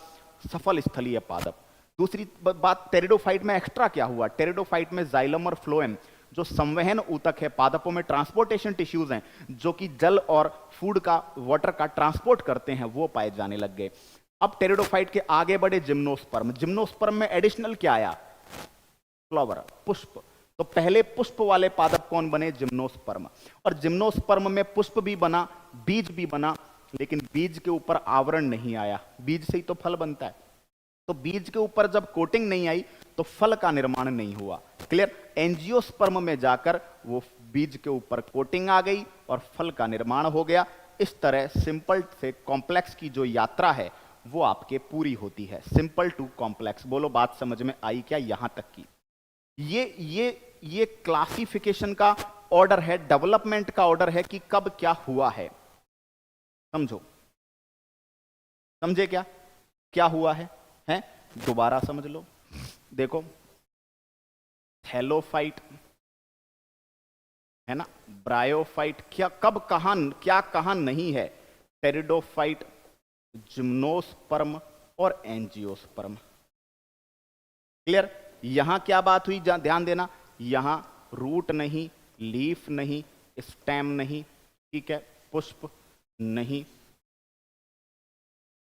Speaker 1: सफल स्थलीय पादप। दूसरी बात, टेरिडोफाइट में एक्स्ट्रा क्या हुआ? टेरिडोफाइट में जाइलम और फ्लोएम जो संवहन ऊतक है, पादपों में ट्रांसपोर्टेशन टिश्यूज हैं जो कि जल और फूड का, वाटर का ट्रांसपोर्ट करते हैं, वो पाए जाने लग गए। अब टेरिडोफाइट के आगे बढ़े जिम्नोस्पर्म। जिम्नोस्पर्म में एडिशनल क्या आया? फ्लावर, पुष्प। तो पहले पुष्प वाले पादप कौन बने? जिम्नोस्पर्म। और जिम्नोस्पर्म में पुष्प भी बना, बीज भी बना, लेकिन बीज के ऊपर आवरण नहीं आया। बीज से ही तो फल बनता है, तो बीज के ऊपर जब कोटिंग नहीं आई तो फल का निर्माण नहीं हुआ। क्लियर? एंजियोस्पर्म में जाकर वो बीज के ऊपर कोटिंग आ गई और फल का निर्माण हो गया। इस तरह सिंपल से कॉम्प्लेक्स की जो यात्रा है वो आपके पूरी होती है। Simple to complex. बोलो बात समझ में आई क्या यहां तक की? ये क्लासिफिकेशन का ऑर्डर है, डेवलपमेंट का ऑर्डर है कि कब क्या हुआ है। समझो, समझे क्या क्या हुआ है? दोबारा समझ लो। देखो, थैलोफाइट है ना, ब्रायोफाइट, क्या कब कहां क्या कहां नहीं है? टेरिडोफाइट, जिम्नोस्पर्म और एंजियोस्पर्म। क्लियर? यहां क्या बात हुई, ध्यान देना, यहां रूट नहीं, लीफ नहीं, स्टेम नहीं, ठीक है, पुष्प नहीं,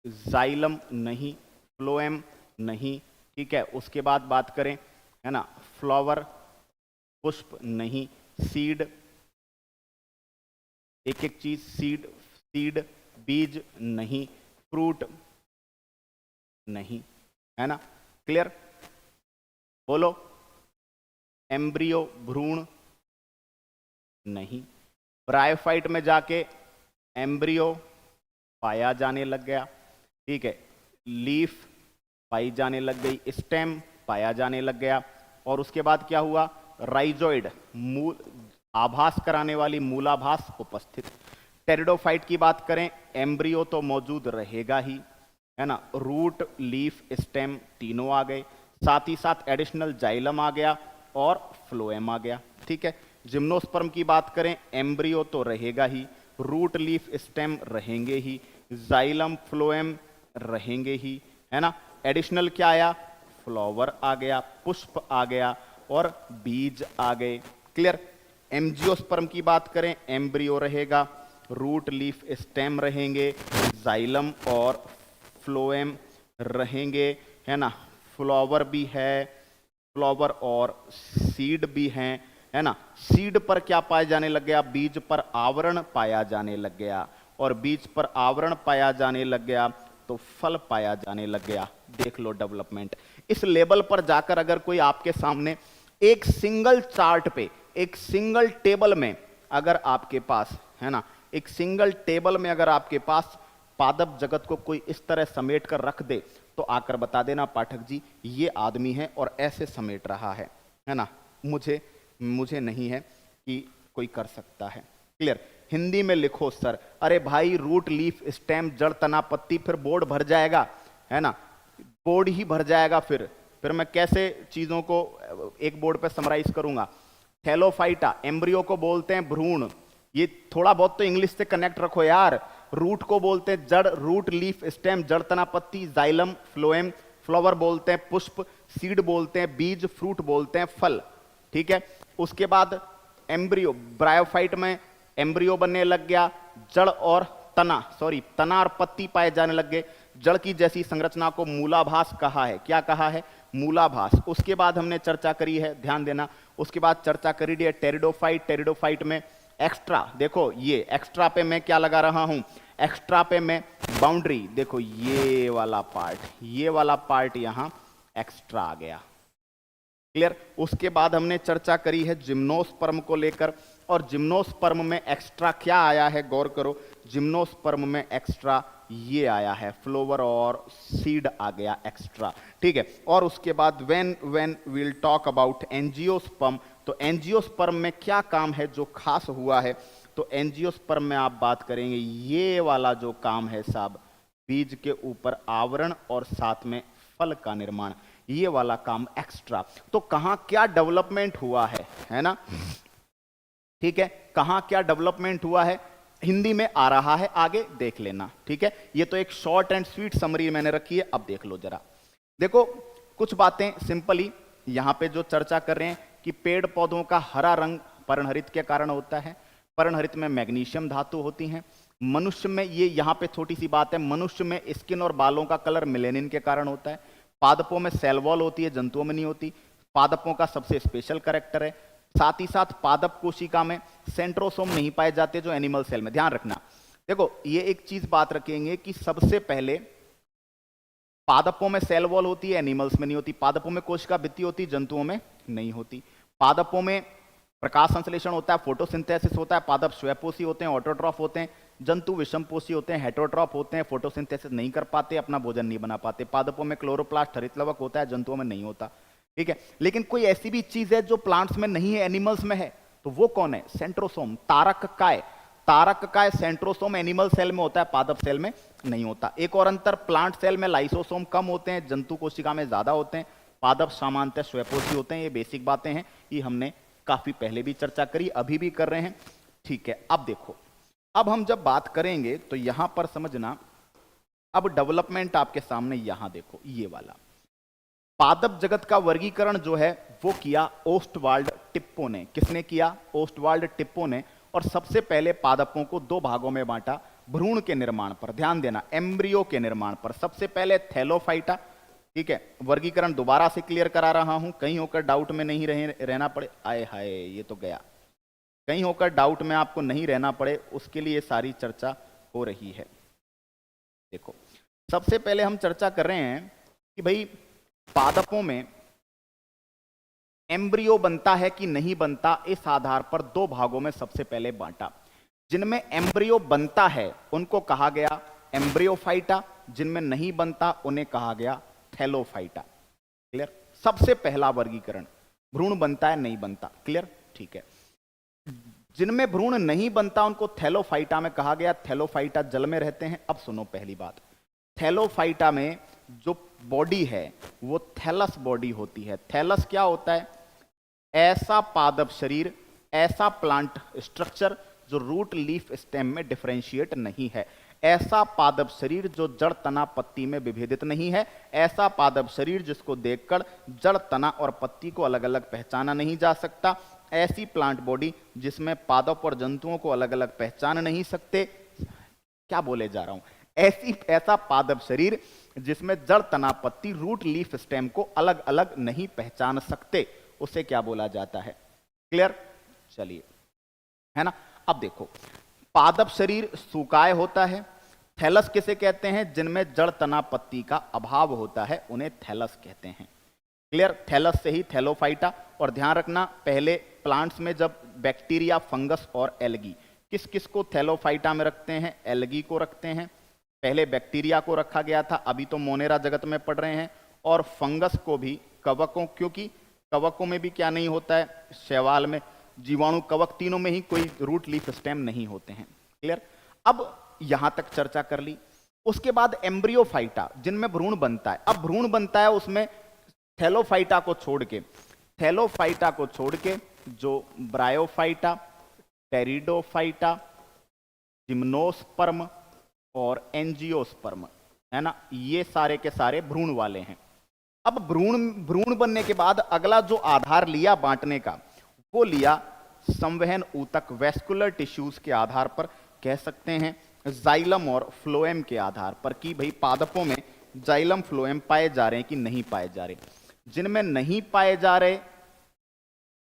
Speaker 1: जाइलम नहीं, फ्लोएम नहीं, ठीक है। उसके बाद बात करें, है ना, फ्लावर, पुष्प नहीं, सीड, एक एक चीज, सीड, बीज नहीं, फ्रूट नहीं, है ना। क्लियर? बोलो, एम्ब्रियो, भ्रूण नहीं। ब्रायोफाइट में जाके एम्ब्रियो पाया जाने लग गया, ठीक है, लीफ पाई जाने लग गई, स्टेम पाया जाने लग गया, और उसके बाद क्या हुआ? राइजोइड, मूल आभास कराने वाली मूलाभास उपस्थित। टेरिडोफाइट की बात करें, एम्ब्रियो तो मौजूद रहेगा ही, है ना, रूट, लीफ, स्टेम तीनों आ गए, साथ ही साथ एडिशनल जाइलम आ गया और फ्लोएम आ गया, ठीक है। जिम्नोस्पर्म की बात करें, एम्ब्रियो तो रहेगा ही, रूट, लीफ, स्टेम रहेंगे ही, जाइलम, फ्लोएम रहेंगे ही, है ना। एडिशनल क्या आया? फ्लावर आ गया, पुष्प आ गया और बीज आ गए। क्लियर? एंजियोस्पर्म की बात करें, एम्ब्रियो रहेगा, रूट, लीफ, स्टेम रहेंगे, जाइलम और फ्लोएम रहेंगे, है ना। फ्लावर भी है, फ्लावर और सीड भी हैं, है ना। सीड पर क्या पाया जाने लग गया? बीज पर आवरण पाया जाने लग गया, और बीज पर आवरण पाया जाने लग गया तो फल पाया जाने लग गया। देख लो डेवलपमेंट। इस लेवल पर जाकर अगर कोई आपके सामने एक सिंगल चार्ट पे, एक सिंगल टेबल में अगर आपके पास, है ना, एक सिंगल टेबल में अगर आपके पास पादप जगत को कोई इस तरह समेट कर रख दे तो आकर बता देना, पाठक जी ये आदमी है और ऐसे समेट रहा है ना। मुझे नहीं है कि कोई कर सकता है। क्लियर? हिंदी में लिखो सर। अरे भाई, रूट, लीफ, स्टेम, जड़, तना, पत्ती, फिर बोर्ड भर जाएगा, है ना, बोर्ड ही भर जाएगा। फिर मैं कैसे चीजों को एक बोर्ड पे समराइज करूंगा? थैलोफाइटा, एम्ब्रियो को बोलते हैं भ्रूण, ये थोड़ा बहुत तो इंग्लिश से कनेक्ट रखो यार। रूट को बोलते हैं जड़, रूट, लीफ, स्टेम, जड़, तना, पत्ती, जाइलम, फ्लोएम, फ्लावर बोलते हैं पुष्प, सीड बोलते हैं बीज, फ्रूट बोलते हैं फल, ठीक है। उसके बाद एम्ब्रियो, ब्रायोफाइट में एम्ब्रियो बनने लग गया, जड़ और तना और पत्ती पाए जाने लग गए। जड़ की जैसी संरचना को मूलाभास कहा है। क्या कहा है? मूलाभास। उसके बाद हमने चर्चा करी है, ध्यान देना, उसके बाद चर्चा करी है टेरिडोफाइट। टेरिडोफाइट में एक्स्ट्रा, देखो ये एक्स्ट्रा पे मैं क्या लगा रहा हूं? एक्स्ट्रा पे मैं बाउंड्री, देखो ये वाला पार्ट यहां एक्स्ट्रा आ गया। क्लियर। उसके बाद हमने चर्चा करी है जिम्नोस्पर्म को लेकर, और जिम्नोस्पर्म में एक्स्ट्रा क्या आया है, गौर करो, जिम्नोस्पर्म में एक्स्ट्रा ये आया है, फ्लोवर और सीड आ गया एक्स्ट्रा, ठीक है। और उसके बाद when will talk about angiosperm, तो एंजियोस्पर्म में क्या काम है जो खास हुआ है, तो एंजियोस्पर्म में आप बात करेंगे ये वाला जो काम है साहब, बीज के ऊपर आवरण और साथ में फल का निर्माण, ये वाला काम एक्स्ट्रा। तो कहां क्या डेवलपमेंट हुआ है ना, ठीक है, कहां क्या डेवलपमेंट हुआ है हिंदी में आ रहा है, आगे देख लेना, ठीक है। ये तो एक शॉर्ट एंड स्वीट समरी मैंने रखी है, अब देख लो जरा। देखो कुछ बातें सिंपली यहां पे जो चर्चा कर रहे हैं कि पेड़ पौधों का हरा रंग पर्णहरित के कारण होता है, पर्णहरित में मैग्नीशियम धातु होती हैं। मनुष्य में, ये यहां पे छोटी सी बात है, मनुष्य में स्किन और बालों का कलर मेलेनिन के कारण होता है। पादपों में सेल वॉल होती है, जंतुओं में नहीं होती। पादपों का सबसे स्पेशल कैरेक्टर है। साथ ही साथ पादप कोशिका में सेंट्रोसोम नहीं पाए जाते जो एनिमल सेल में, ध्यान रखना। देखो ये एक चीज बात रखेंगे कि सबसे पहले पादपों में सेल वॉल होती है, एनिमल्स में नहीं होती। पादपों में कोशिका भित्ति होती, जंतुओं में नहीं होती। पादपों में प्रकाश संश्लेषण होता है, फोटोसिंथेसिस होता है। पादप स्वयंपोषी होते हैं, ऑटोट्रॉफ होते हैं। जंतु विषमपोषी होते हैं, हेटरोट्रॉफ होते हैं, फोटोसिंथेसिस नहीं कर पाते, अपना भोजन नहीं बना पाते। पादपों में क्लोरोप्लास्ट हरितलवक होता है, जंतुओं में नहीं होता, ठीक है। लेकिन कोई ऐसी भी चीज है जो प्लांट्स में नहीं है, एनिमल्स में है, तो वो कौन है, सेंट्रोसोम, तारक काय। तारक काय सेंट्रोसोम एनिमल सेल में होता है, पादप सेल में नहीं होता। एक और अंतर, प्लांट सेल में लाइसोसोम कम होते हैं, जंतु कोशिका में ज्यादा होते हैं। पादप सामान्यतः स्वयंपोषी होते हैं। ये बेसिक बातें हैं, ये हमने काफी पहले भी चर्चा करी, अभी भी कर रहे हैं, ठीक है। अब देखो, अब हम जब बात करेंगे तो यहां पर समझना, अब डेवलपमेंट आपके सामने यहां देखो, ये वाला पादप जगत का वर्गीकरण जो है वो किया ओस्टवाल्ड टिप्पो ने। किसने किया, ओस्टवाल्ड टिप्पो ने। और सबसे पहले पादपों को दो भागों में बांटा, भ्रूण के निर्माण पर, ध्यान देना, एम्ब्रियो के निर्माण पर। सबसे पहले थैलोफाइटा, ठीक है। वर्गीकरण दोबारा से क्लियर करा रहा हूं, कहीं होकर डाउट में नहीं रहना पड़े। आए हाय, ये तो गया, कहीं होकर डाउट में आपको नहीं रहना पड़े, उसके लिए सारी चर्चा हो रही है। देखो सबसे पहले हम चर्चा कर रहे हैं कि भाई पादपों में एम्ब्रियो बनता है कि नहीं बनता, इस आधार पर दो भागों में सबसे पहले बांटा। जिनमें एम्ब्रियो बनता है उनको कहा गया एम्ब्रियोफाइटा, जिनमें नहीं बनता उन्हें कहा गया थैलोफाइटा। क्लियर। सबसे पहला वर्गीकरण, भ्रूण बनता है नहीं बनता, क्लियर, ठीक है। जिनमें भ्रूण नहीं बनता उनको थैलोफाइटा में कहा गया। थैलोफाइटा जल में रहते हैं। अब सुनो पहली बात, थैलोफाइटा में जो बॉडी है वो थैलस बॉडी होती है। थैलस क्या होता है, ऐसा पादप शरीर, ऐसा प्लांट स्ट्रक्चर जो रूट लीफ स्टेम में डिफरेंशिएट नहीं है। ऐसा पादप शरीर जो जड़ तना पत्ती में विभेदित नहीं है। ऐसा पादप शरीर जिसको देखकर जड़ तना और पत्ती को अलग अलग पहचाना नहीं जा सकता। ऐसी प्लांट बॉडी जिसमें पादप और जंतुओं को अलग अलग पहचान नहीं सकते। क्या बोले जा रहा हूं, ऐसा पादप शरीर जिसमें जड़ तना पत्ती रूट लीफ स्टेम को अलग अलग नहीं पहचान सकते, उसे क्या बोला जाता है। क्लियर, चलिए, है ना। अब देखो, पादप शरीर सूकाय होता है। थैलस किसे कहते हैं, जिनमें जड़ तना पत्ती का अभाव होता है, उन्हें थैलस कहते हैं। क्लियर, थैलस से ही थैलोफाइटा। और ध्यान रखना, पहले प्लांट्स में जब बैक्टीरिया, फंगस और एल्गी, किस किस को थैलोफाइटा में रखते हैं, एल्गी को रखते हैं। पहले बैक्टीरिया को रखा गया था, अभी तो मोनेरा जगत में पढ़ रहे हैं। और फंगस को भी, कवकों, क्योंकि कवकों में भी क्या नहीं होता है, शैवाल में, जीवाणु, कवक, तीनों में ही कोई रूट लीफ स्टेम नहीं होते हैं। क्लियर। अब यहां तक चर्चा कर ली। उसके बाद एम्ब्रियोफाइटा, जिनमें भ्रूण बनता है। अब भ्रूण बनता है उसमें थैलोफाइटा को छोड़ के, थैलोफाइटा को छोड़ के जो ब्रायोफाइटा, टेरिडोफाइटा, जिम्नोस्पर्म और एंजियोस्पर्म है ना, ये सारे के सारे भ्रूण वाले हैं। अब भ्रूण बनने के बाद अगला जो आधार लिया बांटने का, वो लिया संवहन ऊतक, वेस्कुलर टिश्यूज के आधार पर, कह सकते हैं जाइलम और फ्लोएम के आधार पर, कि भाई पादपों में जाइलम फ्लोएम पाए जा रहे हैं कि नहीं पाए जा रहे। जिनमें नहीं पाए जा रहे,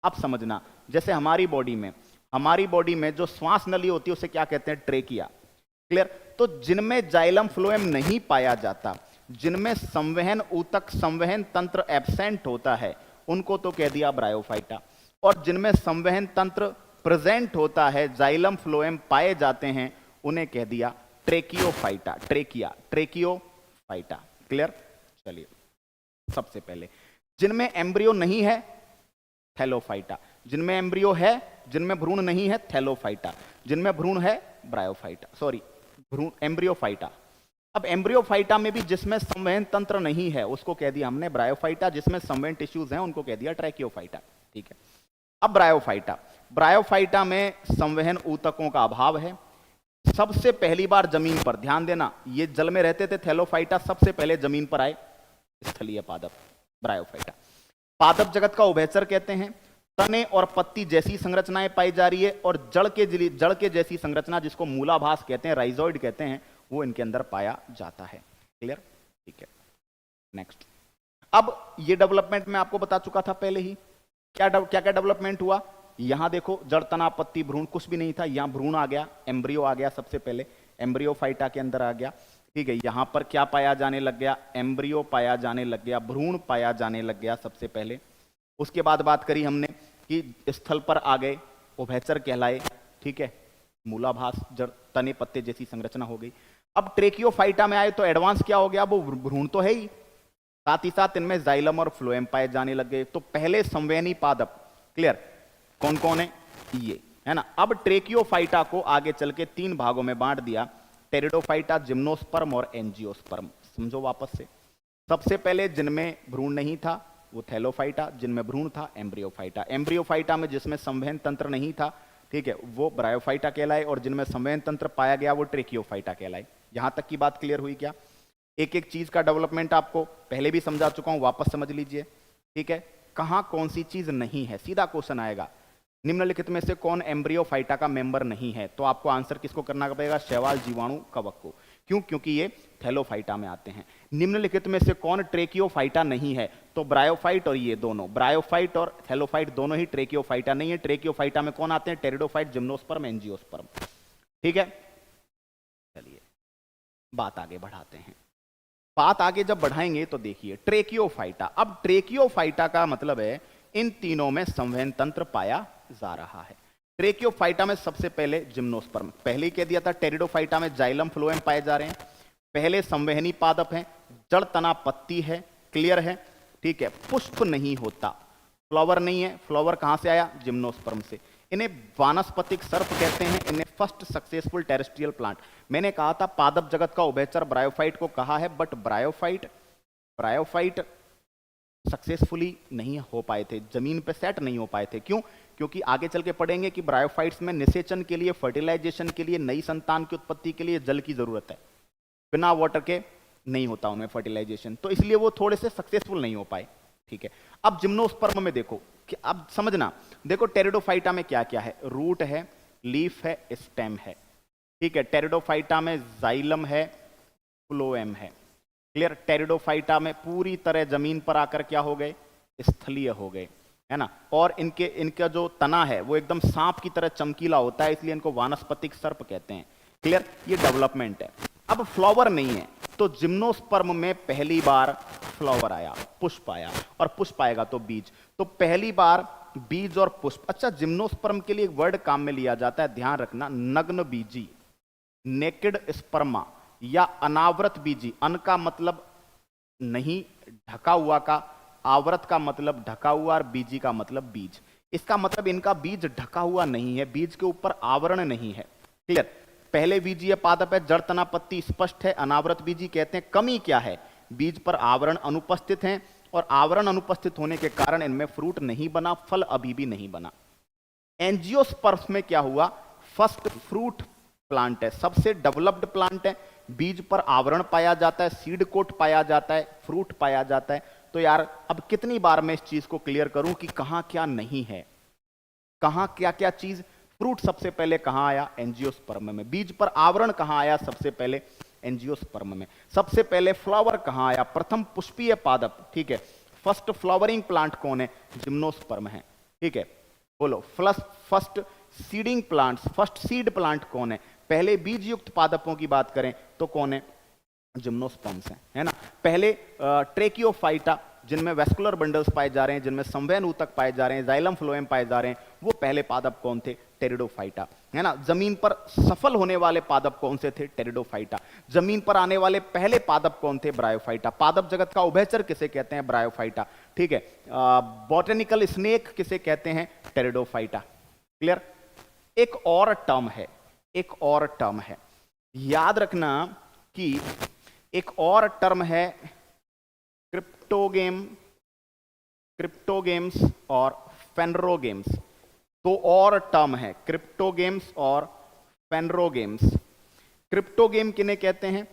Speaker 1: अब समझना, जैसे हमारी बॉडी में जो श्वास नली होती है उसे क्या कहते हैं, ट्रेकिया। क्लियर। तो जिनमें जाइलम फ्लोएम नहीं पाया जाता, जिनमें संवहन ऊतक संवहन तंत्र एब्सेंट होता है उनको तो कह दिया ब्रायोफाइटा, और जिनमें संवहन तंत्र प्रेजेंट होता है, जाइलम फ्लोएम पाए जाते हैं, उन्हें कह दिया ट्रेकियोफाइटा। ट्रेकियोफाइटा। क्लियर? चलिए, सबसे पहले जिनमें एम्ब्रियो नहीं है थैलोफाइटा, जिनमें एम्ब्रियो है, जिनमें भ्रूण नहीं है थैलोफाइटा, जिनमें भ्रूण है ब्रायोफाइटा, सॉरी भ्रूण एम्ब्रियोफाइटा। अब एम्ब्रियोफाइटा में भी जिसमें संवहन तंत्र नहीं है उसको कह दिया हमने ब्रायोफाइटा, जिसमें संवहन टिश्यूज हैं उनको कह दिया ट्रैकियोफाइटा। ठीक है, अब ब्रायोफाइटा, ब्रायोफाइटा में संवहन ऊतकों का अभाव है। सबसे पहली बार जमीन पर, ध्यान देना, ये जल में रहते थे थैलोफाइटा, सबसे पहले जमीन पर आए स्थलीय पादप ब्रायोफाइटा। पादप जगत का उभयचर कहते हैं। तने और पत्ती जैसी संरचनाएं पाई जा रही है, और जड़ के जैसी संरचना जिसको मूलाभास कहते हैं, राइजोइड कहते हैं, वो इनके अंदर पाया जाता है। क्लियर? ठीक है, नेक्स्ट। अब ये डेवलपमेंट मैं आपको बता चुका था पहले ही, क्या क्या डेवलपमेंट हुआ। यहां देखो, जड़ तना पत्ती भ्रूण कुछ भी नहीं था, यहां भ्रूण आ गया, एम्ब्रियो आ गया, सबसे पहले एम्ब्रियोफाइटा के अंदर आ गया। ठीक है, यहां पर क्या पाया जाने लग गया, एम्ब्रियो पाया जाने लग गया, भ्रूण पाया जाने लग गया सबसे पहले। उसके बाद बात करी हमने कि स्थल पर आ गए, उभयचर कहलाए। ठीक है, मूलाभास जड़ तने पत्ते जैसी संरचना हो गई। अब ट्रेकियोफाइटा में आए तो एडवांस क्या हो गया, वो भ्रूण तो है ही, साथ ही साथ इनमें जाइलम और फ्लोएम पाए जाने लग गए। तो पहले संवहनी पादप, क्लियर, कौन कौन है, ये है ना। अब ट्रेकियोफाइटा को आगे चल के 3 भागों में बांट दिया, टेरिडोफाइटा, जिम्नोस्पर्म और एंजियोस्पर्म। समझो वापस से, सबसे पहले जिनमें भ्रूण नहीं था वो थैलोफाइटा, जिनमें भ्रूण था एम्ब्रियोफाइटा। एम्ब्रियोफाइटा में जिसमें संवहन तंत्र नहीं था, ठीक है, वो ब्रायोफाइटा कहलाए, और जिनमें संवहन तंत्र पाया गया वो ट्रेकियोफाइटा कहलाए। यहां तक की बात क्लियर हुई क्या? एक एक चीज का डेवलपमेंट आपको पहले भी समझा चुका हूं, वापस समझ लीजिए। ठीक है, कहां कौन सी चीज नहीं है, सीधा क्वेश्चन आएगा, निम्नलिखित में से कौन एम्ब्रियोफाइटा का मेंबर नहीं है, तो आपको आंसर किसको करना पड़ेगा, शैवाल, जीवाणु, कवक को। क्यों? क्योंकि ये थैलोफाइटा में आते हैं। निम्नलिखित में से कौन ट्रेकियोफाइटा नहीं है, तो ब्रायोफाइट और ये दोनों, ब्रायोफाइट और थैलोफाइट दोनों ही ट्रेकियोफाइटा नहीं है। ट्रेकियोफाइटा में कौन आते हैं, टेरिडोफाइट, जिम्नोस्पर्म, एंजियोस्पर्म। ठीक है, चलिए बात आगे बढ़ाते हैं। बात आगे जब बढ़ाएंगे तो देखिए ट्रेकियोफाइटा। अब ट्रेकियोफाइटा का मतलब है इन तीनों में संवहन तंत्र पाया जा रहा है। ट्रेकियोफाइटा में सबसे पहले जिम्नोस्पर्म, पहले ही कह दिया था, टेरिडोफाइटा में जाइलम फ्लोएम पाए जा रहे हैं। पहले संवहनी पादप हैं, जड़ तना पत्ती है, क्लियर है। ठीक है, पुष्प नहीं होता, फ्लावर नहीं है। फ्लावर कहां से आया, जिम्नोस्पर्म से। इन्हें वानस्पतिक सर्प कहते हैं, इन्हें फर्स्ट सक्सेसफुल टेरेस्ट्रियल प्लांट। मैंने कहा था पादप जगत का उभयचर ब्रायोफाइट को कहा है, बट ब्रायोफाइट सक्सेसफुली नहीं हो पाए थे, जमीन पे सेट नहीं हो पाए थे। क्यों? क्योंकि आगे चल के पढ़ेंगे कि ब्रायोफाइट्स में निषेचन के लिए, फर्टिलाइजेशन के लिए, नई संतान की उत्पत्ति के लिए जल की जरूरत है, बिना वाटर के नहीं होता उनमें फर्टिलाइजेशन, तो इसलिए वो थोड़े से सक्सेसफुल नहीं हो पाए। ठीक है, अब जिम्नोस्पर्म में देखो कि, अब समझना, देखो टेरिडोफाइटा में क्या क्या है, रूट है, लीफ है, स्टेम है। ठीक है, टेरिडोफाइटा में जाइलम है, फ्लोएम है। क्लियर? टेरिडोफाइटा में पूरी तरह जमीन पर आकर क्या हो गए, स्थलीय हो गए, है ना। और इनका जो तना है वो एकदम सांप की तरह चमकीला होता है, इसलिए इनको वानस्पतिक सर्प कहते हैं। क्लियर? ये डेवलपमेंट है। अब फ्लावर नहीं है, तो जिम्नोस्पर्म में पहली बार फ्लावर आया, पुष्प आया, और पुष्प आएगा तो बीज, तो पहली बार बीज और पुष्प। अच्छा, जिम्नोस्पर्म के लिए एक वर्ड काम में लिया जाता है, ध्यान रखना, नग्न बीजी, नेकेड स्पर्मा, या अनावृत बीजी। अन का मतलब नहीं, ढका हुआ का, आवृत का मतलब ढका हुआ, और बीजी का मतलब बीज। इसका मतलब इनका बीज ढका हुआ नहीं है, बीज के ऊपर आवरण नहीं है। क्लियर? पहले बीजीय पादप है, जड़ तना पत्ती स्पष्ट है, अनावृत बीजी कहते हैं। कमी क्या है, बीज पर आवरण अनुपस्थित है, और आवरण अनुपस्थित होने के कारण इनमें फ्रूट नहीं बना, फल अभी भी नहीं बना। एंजियोस्पर्म्स में क्या हुआ, फर्स्ट फ्रूट प्लांट है, सबसे डेवलप्ड प्लांट है, बीज पर आवरण पाया जाता है, सीड कोट पाया जाता है, फ्रूट पाया जाता है। तो यार अब कितनी बार मैं इस चीज को क्लियर करूं कि कहां क्या नहीं है, कहां क्या क्या चीज। फ्रूट सबसे पहले कहां आया, एंजियोस्पर्म में। बीज पर आवरण कहां आया, सबसे पहले एंजियोस्पर्म में। सबसे पहले फ्लावर कहां आया, प्रथम पुष्पीय पादप, ठीक है, फर्स्ट फ्लावरिंग प्लांट कौन है, जिम्नोस्पर्म है। ठीक है, बोलो first seeding plants, first seed plant कौन है। पहले बीज युक्त पादपों की बात करें तो कौन है, जिम्नोस्पर्म्स हैं, है ना। पहले ट्रेकियोफाइटा जिनमें वेस्कुलर बंडल्स पाए जा रहे हैं, जिनमें संवहन ऊतक पाए जा रहे हैं, जाइलम फ्लोएम पाए जा रहे हैं, वो पहले पादप कौन थे? टेरिडोफाइटा, है ना। जमीन पर सफल होने वाले पादप कौन से थे? टेरिडोफाइटा। जमीन पर आने वाले पहले पादप कौन थे? ब्रायोफाइटा। पादप जगत का उभयचर किसे कहते हैं? ब्रायोफाइटा, ठीक है। बॉटेनिकल स्नेक किसे कहते हैं? टेरिडोफाइटा। क्लियर। एक और टर्म है, एक और टर्म है, याद रखना कि एक और टर्म है क्रिप्टोगेम्स और फेनरोगेम्स। तो और टर्म है क्रिप्टोगेम्स और फेनरोगेम्स। क्रिप्टोगेम किन्हें कहते हैं?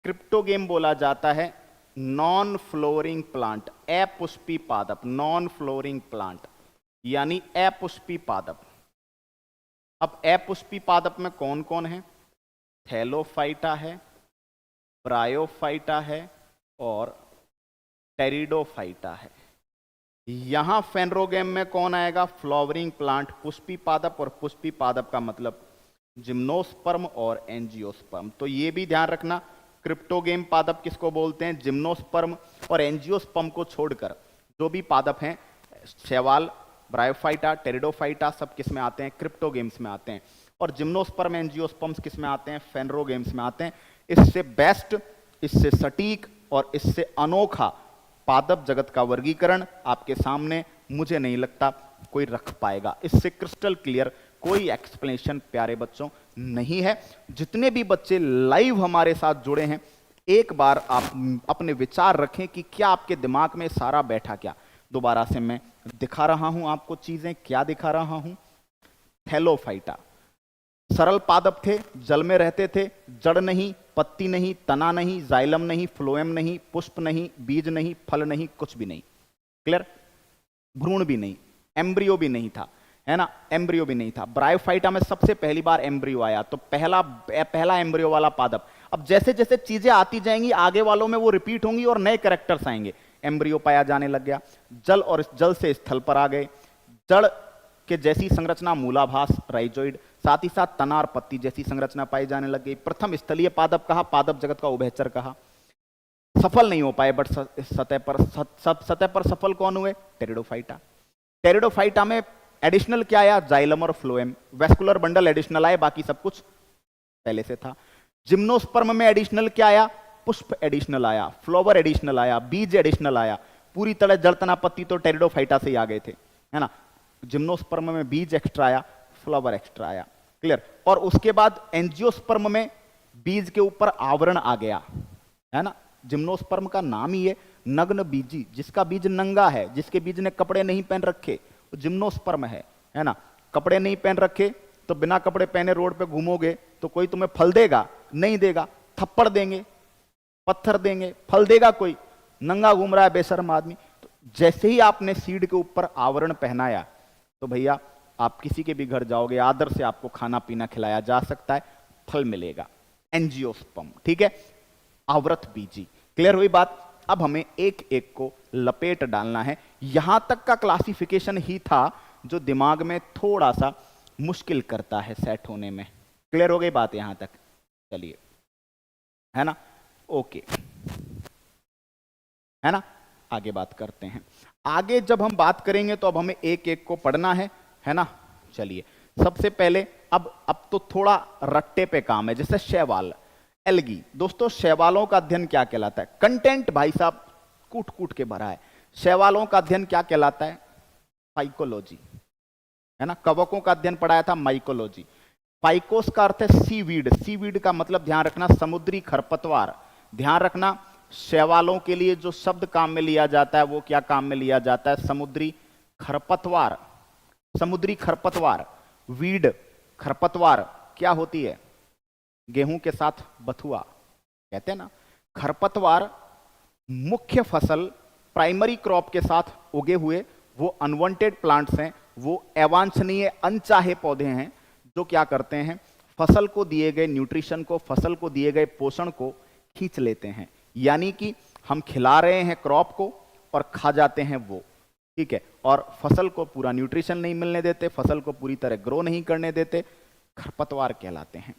Speaker 1: क्रिप्टोगेम बोला जाता है नॉन फ्लोरिंग प्लांट, अपुष्पी पादप, नॉन फ्लोरिंग प्लांट यानी अपुष्पी पादप। अब अपुष्पी पादप में कौन कौन है? थैलोफाइटा है, ब्रायोफाइटा है और टेरिडोफाइटा है। यहां फेनरोगेम में कौन आएगा? फ्लावरिंग प्लांट, पुष्पी पादप, और पुष्पी पादप का मतलब जिम्नोस्पर्म और एंजियोस्पर्म। तो ये भी ध्यान रखना, क्रिप्टोगेम पादप किसको बोलते हैं? जिम्नोस्पर्म और एंजियोस्पर्म को छोड़कर जो भी पादप हैं, शैवाल, ब्रायोफाइटा, टेरिडोफाइटा, सब किस में आते हैं? क्रिप्टोगेम्स में आते हैं। और जिम्नोस्पर्म, एंजियोस्पर्म्स किस में आते हैं? फेनरोगेम्स में आते हैं। इससे बेस्ट, इससे सटीक और इससे अनोखा पादप जगत का वर्गीकरण आपके सामने मुझे नहीं लगता कोई रख पाएगा। इससे क्रिस्टल क्लियर कोई एक्सप्लेनेशन प्यारे बच्चों नहीं है। जितने भी बच्चे लाइव हमारे साथ जुड़े हैं, एक बार आप अपने विचार रखें कि क्या आपके दिमाग में सारा बैठा क्या। दोबारा से मैं दिखा रहा हूं आपको चीजें, क्या दिखा रहा हूं? थैलोफाइटा सरल पादप थे, जल में रहते थे, जड़ नहीं, पत्ती नहीं, तना नहीं, जाइलम नहीं, फ्लोएम नहीं, पुष्प नहीं, बीज नहीं, फल नहीं, कुछ भी नहीं। क्लियर। भ्रूण भी नहीं, एम्ब्रियो भी नहीं था, है ना, एम्ब्रियो भी नहीं था। ब्रायोफाइटा में सबसे पहली बार एम्ब्रियो आया, तो पहला एम्ब्रियो वाला पादप। अब जैसे जैसे चीजें आती जाएंगी आगे वालों में वो रिपीट होंगी और नए कैरेक्टर्स आएंगे। एम्ब्रियो पाया जाने लग गया, जल और जल से स्थल पर आ गए, जड़ के जैसी संरचना मूलाभास, राइजोइड, साथ ही साथ तना और पत्ती जैसी संरचना पाई जाने लग गई। प्रथम स्थलीय पादप कहा, पादप जगत का उभयचर कहा। सफल नहीं हो पाए, बट सतह पर सफल कौन हुए? टेरिडोफाइटा। टेरिडोफाइटा में एडिशनल क्या आया? जाइलम और फ्लोएम। वेस्कुलर बंडल एडिशनल आए, बाकी सब कुछ पहले से था। जिम्नोस्पर्म में एडिशनल क्या आया? पुष्प एडिशनल आया, फ्लावर एडिशनल आया, बीज एडिशनल आया। पूरी तरह जड़ तना पत्ती तो टेरिडोफाइटा से ही आ गए थे, है ना। जिम्नोस्पर्म में बीज एक्स्ट्रा आया, फ्लावर एक्स्ट्रा आया। क्लियर। और उसके बाद एंजियोस्पर्म में बीज के ऊपर आवरण आ गया, है ना। जिम्नोस्पर्म का नाम ही है नग्न बीजी, जिसका बीज नंगा है, जिसके बीज ने कपड़े नहीं पहन रखे, वो जिम्नोस्पर्म है ना। कपड़े नहीं पहन रखे तो बिना कपड़े पहने रोड पे घूमोगे तो कोई तुम्हें फल देगा? नहीं देगा। थप्पड़ देंगे, पत्थर देंगे, फल देगा कोई? नंगा घूम रहा है बेशर्म आदमी। तो जैसे ही आपने सीड के ऊपर आवरण पहनाया तो भैया आप किसी के भी घर जाओगे, आदर से आपको खाना पीना खिलाया जा सकता है, फल मिलेगा। एंजियोस्पर्म, ठीक है, आवृत बीजी। क्लियर हुई बात। अब हमें एक एक को लपेट डालना है। यहां तक का क्लासिफिकेशन ही था जो दिमाग में थोड़ा सा मुश्किल करता है सेट होने में। क्लियर हो गई बात यहां तक? चलिए, है ना, ओके, है ना। आगे बात करते हैं। आगे जब हम बात करेंगे तो अब हमें एक एक को पढ़ना है ना। चलिए, सबसे पहले अब तो थोड़ा रट्टे पे काम है, जैसे शैवाल, एल्गी। दोस्तों, शैवालों का अध्ययन क्या कहलाता है? कंटेंट भाई साहब कूट कूट के भरा है। शैवालों का अध्ययन क्या कहलाता है? फाइकोलॉजी, है ना। कवकों का अध्ययन पढ़ाया था, माइकोलॉजी। फाइकोस का अर्थ है सीवीड। सीवीड का मतलब ध्यान रखना समुद्री खरपतवार। ध्यान रखना, शैवालों के लिए जो शब्द काम में लिया जाता है वो क्या काम में लिया जाता है? समुद्री खरपतवार। समुद्री खरपतवार, वीड, खरपतवार क्या होती है? गेहूं के साथ बथुआ कहते हैं ना। खरपतवार मुख्य फसल, प्राइमरी क्रॉप के साथ उगे हुए वो अनवांटेड प्लांट्स हैं, वो अवांछनीय अनचाहे पौधे हैं जो क्या करते हैं? फसल को दिए गए न्यूट्रिशन को, फसल को दिए गए पोषण को खींच लेते हैं। यानी कि हम खिला रहे हैं क्रॉप को और खा जाते हैं वो, ठीक है। और फसल को पूरा न्यूट्रिशन नहीं मिलने देते, फसल को पूरी तरह ग्रो नहीं करने देते, खरपतवार कहलाते हैं।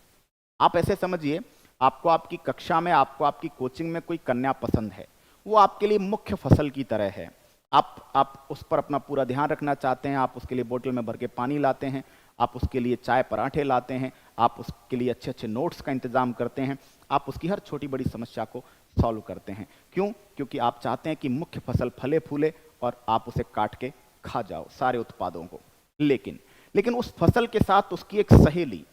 Speaker 1: आप ऐसे समझिए, आपको आपकी कक्षा में, आपको आपकी कोचिंग में कोई कन्या पसंद है, वो आपके लिए मुख्य फसल की तरह है। आप उस पर अपना पूरा ध्यान रखना चाहते हैं, आप उसके लिए बोतल में भर के पानी लाते हैं, आप उसके लिए चाय पराठे लाते हैं, आप उसके लिए अच्छे अच्छे नोट्स का इंतजाम करते हैं, आप उसकी हर छोटी बड़ी समस्या को सॉल्व करते हैं। क्यों? क्योंकि आप चाहते हैं कि मुख्य फसल फले फूले और आप उसे काट के खा जाओ सारे उत्पादों को। लेकिन उस फसल के साथ उसकी एक सहेली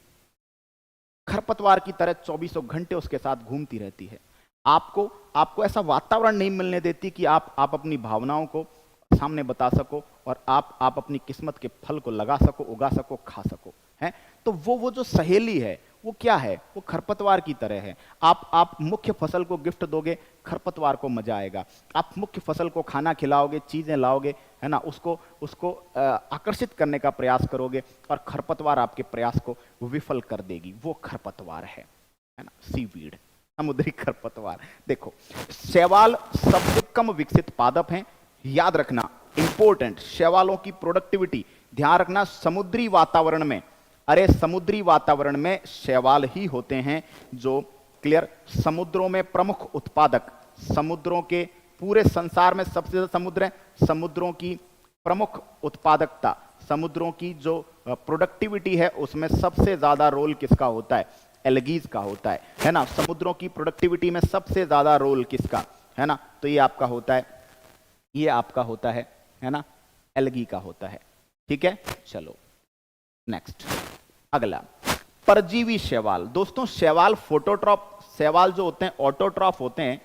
Speaker 1: खरपतवार की तरह 24 घंटे उसके साथ घूमती रहती है। आपको ऐसा वातावरण नहीं मिलने देती कि आप अपनी भावनाओं को सामने बता सको और आप अपनी किस्मत के फल को लगा सको, उगा सको, खा सको, हैं? तो वो जो सहेली है वो क्या है? वो खरपतवार की तरह है। आप मुख्य फसल को गिफ्ट दोगे, खरपतवार को मजा आएगा। आप मुख्य फसल को खाना खिलाओगे, चीजें लाओगे, है ना, उसको आकर्षित करने का प्रयास करोगे और खरपतवार आपके प्रयास को विफल कर देगी। वो खरपतवार है ना, सीवीड, समुद्री खरपतवार। देखो, शैवाल सबसे कम विकसित पादप हैं। याद रखना, इंपॉर्टेंट, शैवालों की प्रोडक्टिविटी, ध्यान रखना, समुद्री वातावरण में, अरे समुद्री वातावरण में शैवाल ही होते हैं जो, क्लियर, समुद्रों में प्रमुख उत्पादक, समुद्रों के पूरे संसार में सबसे ज्यादा समुद्र है, समुद्रों की प्रमुख उत्पादकता, समुद्रों की जो प्रोडक्टिविटी है उसमें सबसे ज्यादा रोल किसका होता है? एल्गीज का होता है ना। समुद्रों की प्रोडक्टिविटी में सबसे ज्यादा रोल किसका है ना? तो ये आपका होता है ना, एल्गी का होता है। ठीक है, चलो नेक्स्ट, अगला, परजीवी शैवाल। दोस्तों, शैवाल शैवाल जो होते हैं ऑटोट्रॉफ होते हैं,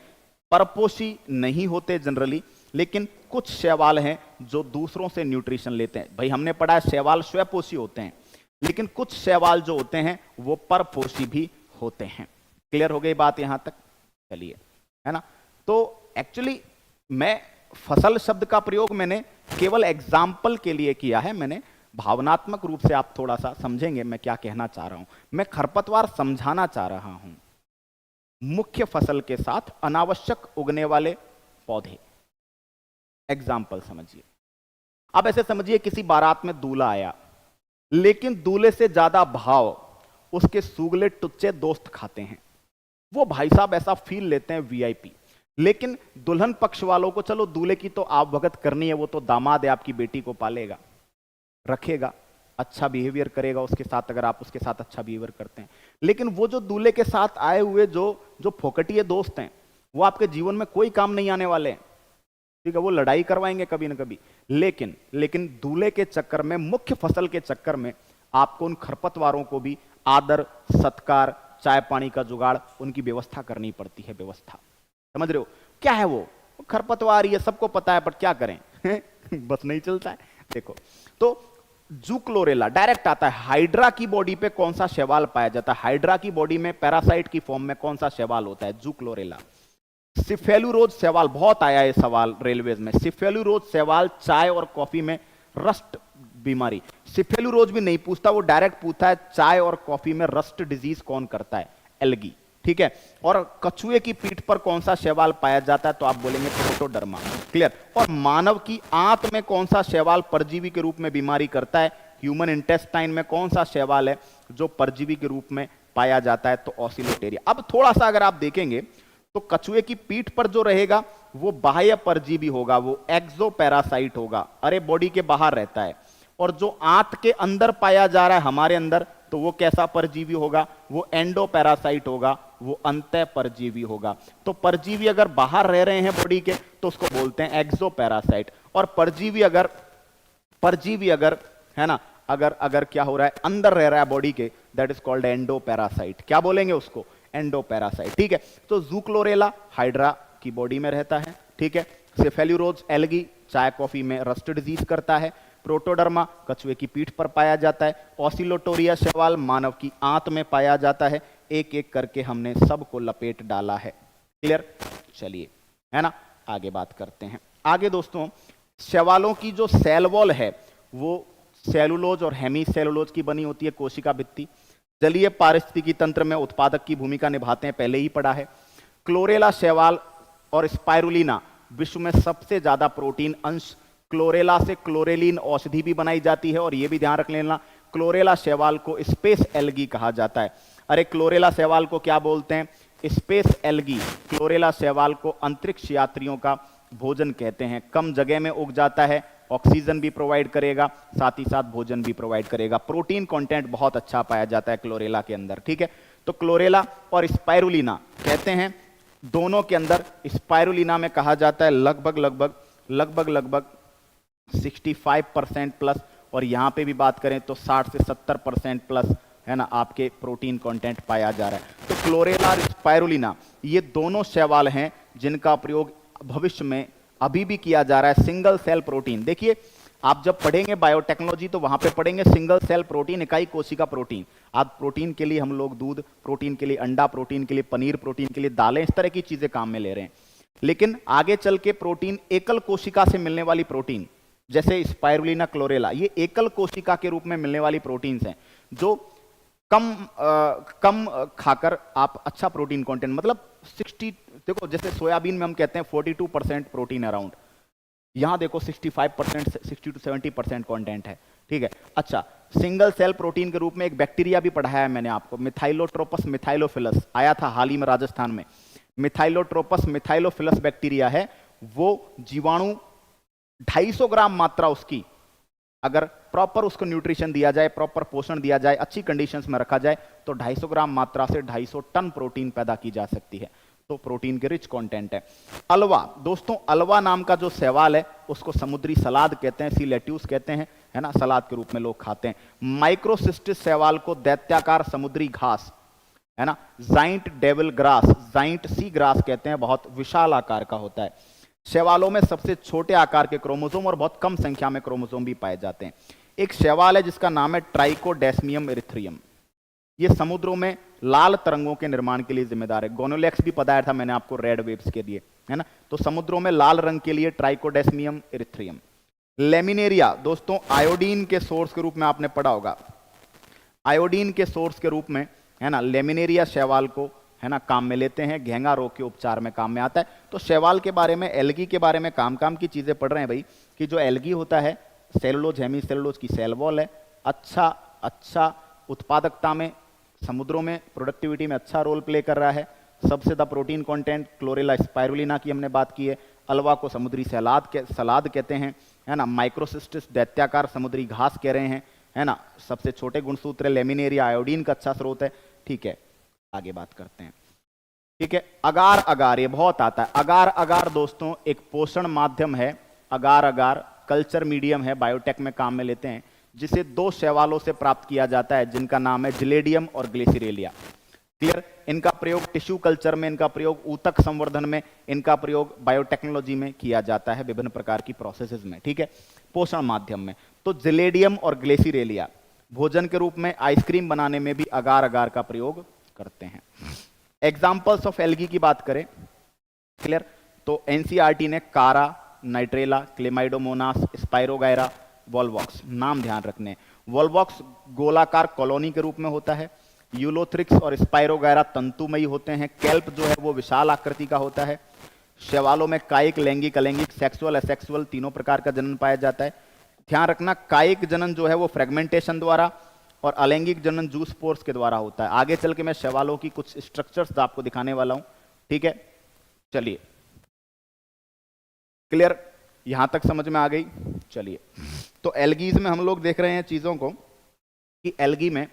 Speaker 1: परपोषी नहीं होते जनरली, लेकिन कुछ शैवाल हैं जो दूसरों से न्यूट्रिशन लेते हैं। भाई हमने पढ़ा है शैवाल स्वपोषी होते हैं, लेकिन कुछ शैवाल जो होते हैं वो परपोषी भी होते हैं। क्लियर हो गई बात यहां तक? चलिए, है ना। तो एक्चुअली मैं फसल शब्द का प्रयोग मैंने केवल एग्जाम्पल के लिए किया है, मैंने भावनात्मक रूप से आप थोड़ा सा समझेंगे मैं क्या कहना चाह रहा हूं। मैं खरपतवार समझाना चाह रहा हूं, मुख्य फसल के साथ अनावश्यक उगने वाले पौधे। एग्जाम्पल समझिए। अब ऐसे समझिए किसी बारात में दूल्हा आया, लेकिन दूल्हे से ज्यादा भाव उसके सूगले टुच्चे दोस्त खाते हैं। वो भाई साहब ऐसा फील लेते हैं वीआईपी। लेकिन दुल्हन पक्ष वालों को, चलो दूल्हे की तो आप भगत करनी है, वो तो दामाद है, आपकी बेटी को पालेगा, रखेगा, अच्छा बिहेवियर करेगा उसके साथ, अगर आप उसके साथ अच्छा बिहेवियर करते हैं। लेकिन वो जो दूल्हे के साथ आए हुए जो फोकटिए दोस्त हैं, वो आपके जीवन में कोई काम नहीं आने वाले हैं। ठीक है, वो लड़ाई करवाएंगे कभी ना कभी, लेकिन दूल्हे के चक्कर में, मुख्य फसल के चक्कर में आपको उन खरपतवारों को भी आदर सत्कार, चाय पानी का जुगाड़, उनकी व्यवस्था करनी पड़ती है। व्यवस्था समझ रहे हो? क्या है वो खरपतवार? ये सबको पता है, पर क्या करें बस नहीं चलता है। देखो, तो जूक्लोरेला डायरेक्ट आता है। हाइड्रा की बॉडी पे कौन सा शैवाल पाया जाता है? हाइड्रा की बॉडी में पैरासाइट की फॉर्म में कौन सा शैवाल होता है? जूक्लोरेला। सिफेलुरोज शैवाल, बहुत आया है सवाल रेलवेज में। सिफेलुरोज शैवाल चाय और कॉफी में रस्ट बीमारी। सिफेलुरोज भी नहीं पूछता, वो डायरेक्ट पूछता है चाय और कॉफी में रस्ट डिजीज कौन करता है? एल्गी। ठीक है, और कछुए की पीठ पर कौन सा शैवाल पाया जाता है? तो आप बोलेंगे प्रोटोडर्मा। क्लियर। और मानव की आंत में कौन सा शैवाल परजीवी के रूप में बीमारी करता है? ह्यूमन इंटेस्टाइन में कौन सा शैवाल है जो परजीवी के रूप में पाया जाता है? तो ऑसिलोटेरिया। अब थोड़ा सा अगर आप देखेंगे तो कछुए की पीठ पर जो रहेगा वो बाह्य परजीवी होगा, वो एक्सोपैरासाइट होगा, अरे बॉडी के बाहर रहता है। और जो आंत के अंदर पाया जा रहा है हमारे अंदर, तो वो कैसा परजीवी होगा? वो एंडोपैरासाइट होगा, वो अंतः परजीवी होगा। तो परजीवी अगर बाहर रह रहे हैं बॉडी के तो उसको बोलते हैं एक्सोपैरासाइट। और परजीवी अगर है ना, अगर क्या हो रहा है, अंदर रह रहा है बॉडी के, दैट इज कॉल्ड एंडोपैरासाइट। क्या बोलेंगे उसको? एंडोपैरासाइट। ठीक है, तो जूक्लोरेला हाइड्रा की बॉडी में रहता है। ठीक है, सिफेलुरोज एल्गी चाय कॉफी में रस्ट डिजीज करता है। प्रोटोडर्मा कछुए की पीठ पर पाया जाता है। ऑसिलोटोरिया शैवाल मानव की आंत में पाया जाता है। एक एक करके हमने सबको लपेट डाला है। क्लियर? चलिए, है ना, आगे बात करते हैं। आगे दोस्तों, शैवालों की जो सेल वॉल है वो सेलुलोज और हेमी सेलुलोज की बनी होती है, कोशिका भित्ति। जलीय पारिस्थितिकी तंत्र में उत्पादक की भूमिका निभाते हैं, पहले ही पढ़ा है। क्लोरेला शैवाल और स्पाइरुलिना विश्व में सबसे ज्यादा प्रोटीन अंश। क्लोरेला से क्लोरेलिन औषधि भी बनाई जाती है, और यह भी ध्यान रख लेना, क्लोरेला शैवाल को स्पेस एल्गी कहा जाता है। अरे क्लोरेला शैवाल को क्या बोलते हैं? Space algae. क्लोरेला शैवाल को अंतरिक्ष यात्रियों का भोजन कहते हैं। कम जगह में उग जाता है, ऑक्सीजन भी प्रोवाइड करेगा, साथ ही साथ भोजन भी प्रोवाइड करेगा। प्रोटीन कंटेंट बहुत अच्छा पाया जाता है क्लोरेला के अंदर, ठीक है। तो क्लोरेला और स्पाइरुलिना कहते हैं, दोनों के अंदर स्पाइरुलिना में कहा जाता है लगभग 65% प्लस, और यहां पे भी बात करें तो 60 से 70% प्लस, है ना, आपके प्रोटीन कंटेंट पाया जा रहा है। तो क्लोरेला और स्पाइरुलिना ये दोनों शैवाल हैं जिनका प्रयोग भविष्य में अभी भी किया जा रहा है। सिंगल सेल प्रोटीन, देखिए आप जब पढ़ेंगे बायोटेक्नोलॉजी तो वहां पे पढ़ेंगे सिंगल सेल प्रोटीन, इकाई कोशिका प्रोटीन। आज प्रोटीन के लिए हम लोग दूध, प्रोटीन के लिए अंडा, प्रोटीन के लिए पनीर, प्रोटीन के लिए दालें, इस तरह की चीजें काम में ले रहे हैं। लेकिन आगे चल के प्रोटीन, एकल कोशिका से मिलने वाली प्रोटीन, जैसे स्पाइरुलिना, क्लोरेला, ये एकल कोशिका के रूप में मिलने वाली प्रोटीन्स हैं जो कम खाकर आप अच्छा प्रोटीन कंटेंट, मतलब 60, देखो जैसे सोयाबीन में हम कहते हैं 42% प्रोटीन अराउंड, यहां देखो 65%, 60 to 70% कंटेंट है, ठीक है। अच्छा, सिंगल सेल प्रोटीन के रूप में एक बैक्टीरिया भी पढ़ाया है मैंने आपको, मिथाइलोट्रोपस मिथाइलोफिलस, आया था हाल ही में राजस्थान में। मिथाइलोट्रोपस मिथाइलोफिलस बैक्टीरिया है, वो जीवाणु 250 ग्राम मात्रा उसकी, अगर प्रॉपर उसको न्यूट्रिशन दिया जाए, प्रॉपर पोषण दिया जाए, अच्छी कंडीशंस में रखा जाए, तो 250 ग्राम मात्रा से 250 टन प्रोटीन पैदा की जा सकती है। तो प्रोटीन के रिच कंटेंट है। अलवा, दोस्तों अलवा नाम का जो शैवाल है उसको समुद्री सलाद कहते हैं, सी लेट्यूस कहते हैं, है ना, सलाद के रूप में लोग खाते हैं। माइक्रोसिस्टिस शैवाल को दैत्याकार समुद्री घास, है ना, giant devil grass, giant sea grass कहते हैं, बहुत विशाल आकार का होता है। शैवालों में सबसे छोटे आकार के क्रोमोसोम और बहुत कम संख्या में क्रोमोसोम भी पाए जाते हैं। एक शैवाल है जिसका नाम है ट्राइकोडेस्मियम इरिथ्रियम, ये समुद्रों में लाल तरंगों के निर्माण के लिए जिम्मेदार है। गोनोलेक्स भी बताया था मैंने आपको रेड वेव्स के लिए, है ना, तो समुद्रों में लाल रंग के लिए ट्राइकोडेस्मियम इरिथ्रियम। लेमिनेरिया, दोस्तों आयोडीन के सोर्स के रूप में आपने पढ़ा होगा, आयोडीन के सोर्स के रूप में, है ना, लेमिनेरिया शैवाल को, है ना, काम में लेते हैं, घेंगा रोग के उपचार में काम में आता है। तो शैवाल के बारे में, एल्गी के बारे में काम की चीजें पढ़ रहे हैं भाई, कि जो एल्गी होता है सेलुलोज, हेमी सेलुलोज की सेल वॉल है, अच्छा उत्पादकता में, समुद्रों में प्रोडक्टिविटी में अच्छा रोल प्ले कर रहा है। सबसे ज्यादा प्रोटीन कंटेंट क्लोरेला स्पाइरुलिना की हमने बात की है। अलवा को समुद्री सलाद कहते हैं, है ना। माइक्रोसिस्टिस दैत्याकार समुद्री घास कह रहे हैं, है ना। सबसे छोटे गुणसूत्र लेमिनेरिया, आयोडीन का अच्छा स्रोत है, ठीक है। आगे बात करते हैं, ठीक है। अगार, ये बहुत आता है। अगार दोस्तों एक पोषण माध्यम है, अगार कल्चर मीडियम है, बायोटेक में काम में लेते हैं, जिसे 2 शैवालों से प्राप्त किया जाता है जिनका नाम है जिलेडियम और ग्लेसिरेलिया। क्लियर? इनका प्रयोग टिश्यू कल्चर में, इनका प्रयोग ऊतक संवर्धन में, इनका प्रयोग बायोटेक्नोलॉजी में किया जाता है, विभिन्न प्रकार की प्रोसेसेस में, ठीक है, पोषण माध्यम में। तो जिलेडियम और ग्लेसिरेलिया भोजन के रूप में, आइसक्रीम बनाने में भी अगार का प्रयोग करते हैं। एग्जाम्पल्स ऑफ एल्गी की बात करें, क्लियर, तो एनसीईआरटी ने कारा, नाइट्रेला, क्लेमाइडोमोनास, स्पाइरोगायरा, वॉल्वॉक्स, नाम ध्यान रखने। वॉल्वॉक्स गोलाकार कॉलोनी के रूप में होता है, यूलोथ्रिक्स और स्पाइरोगायरा तंतुमयी होते हैं, केल्प जो है वो विशाल आकृति का होता है। शैवालों में कायिक, लैंगिक, अलैंगिक, सेक्सुअल, असेक्सुअल तीनों प्रकार का जनन पाया जाता है। ध्यान रखना, कायिक जनन जो है वो फ्रेगमेंटेशन द्वारा और अलैंगिक जनन जूस पोर्स के द्वारा होता है। आगे चल के मैं शैवालों की कुछ स्ट्रक्चर्स आपको दिखाने वाला हूं, ठीक है। चलिए, क्लियर, यहां तक समझ में आ गई? चलिए, तो एल्गीज में हम लोग देख रहे हैं चीजों को कि एल्गी में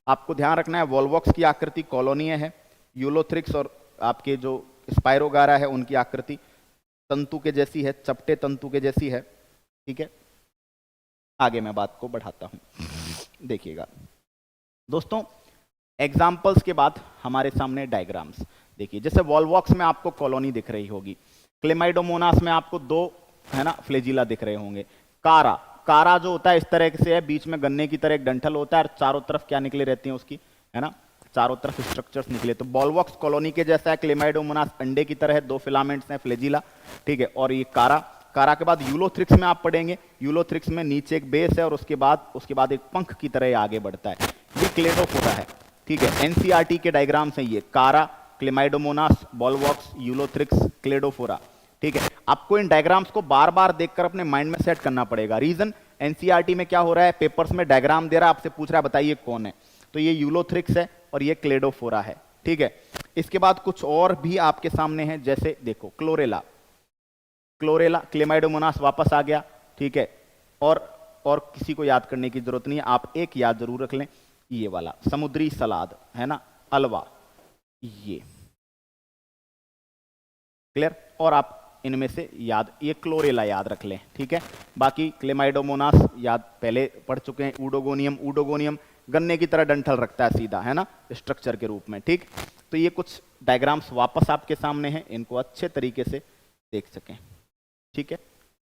Speaker 1: आपको ध्यान रखना है, वॉल्वॉक्स की आकृति कॉलोनीय है, यूलोथ्रिक्स और आपके जो स्पाइरोगारा है उनकी आकृति तंतु के जैसी है, चपटे तंतु के जैसी है, ठीक है। आगे मैं बात को बढ़ाता हूं, देखिएगा दोस्तों। एग्जाम्पल्स के बाद हमारे सामने डायग्राम्स देखिए। जैसे वॉल्वॉक्स में आपको कॉलोनी दिख रही होगी, क्लेमाइडोमोनास में आपको 2, है ना, फ्लेजिला दिख रहे होंगे। कारा जो होता है इस तरह से है, बीच में गन्ने की तरह एक डंठल होता है और चारों तरफ क्या निकले रहती हैं उसकी, है ना, चारों तरफ स्ट्रक्चर्स निकले। तो वॉल्वॉक्स कॉलोनी के जैसा है, क्लेमाइडोमोनास अंडे की तरह है, 2 फिलामेंट्स हैं, फ्लेजिला, ठीक है। और ये कारा के बाद यूलोथ्रिक्स में आप पढ़ेंगे, यूलोथ्रिक्स में नीचे एक बेस है और उसके बाद एक पंख की तरह आगे बढ़ता है, ये क्लेडोफोरा है, ठीक है। एनसीईआरटी के डायग्राम्स हैं ये, कारा, क्लेमाइडोमोनास, वॉल्वॉक्स, यूलोथ्रिक्स, क्लेडोफोरा, ठीक है। आपको इन डायग्राम्स को बार बार देखकर अपने माइंड में सेट करना पड़ेगा। रीजन, एनसीईआरटी में क्या हो रहा है, पेपर्स में डायग्राम दे रहा है, आपसे पूछ रहा है बताइए कौन है, तो ये यूलोथ्रिक्स है, और ये क्लेडोफोरा है, ठीक है। इसके बाद कुछ और भी आपके सामने है, जैसे देखो क्लोरेला, क्लोरेला क्लेमाइडोमोनास वापस आ गया, ठीक है। और किसी को याद करने की जरूरत नहीं है, आप एक याद जरूर रख लें, ये वाला समुद्री सलाद है ना, अलवा, ये क्लियर। और आप इनमें से याद, ये क्लोरेला याद रख लें, ठीक है। बाकी क्लेमाइडोमोनास याद पहले पढ़ चुके हैं। ऊडोगोनियम, ऊडोगोनियम गन्ने की तरह डंठल रखता है सीधा, है ना, स्ट्रक्चर के रूप में, ठीक। तो ये कुछ डायग्राम्स वापस आपके सामने हैं, इनको अच्छे तरीके से देख सकें, ठीक है।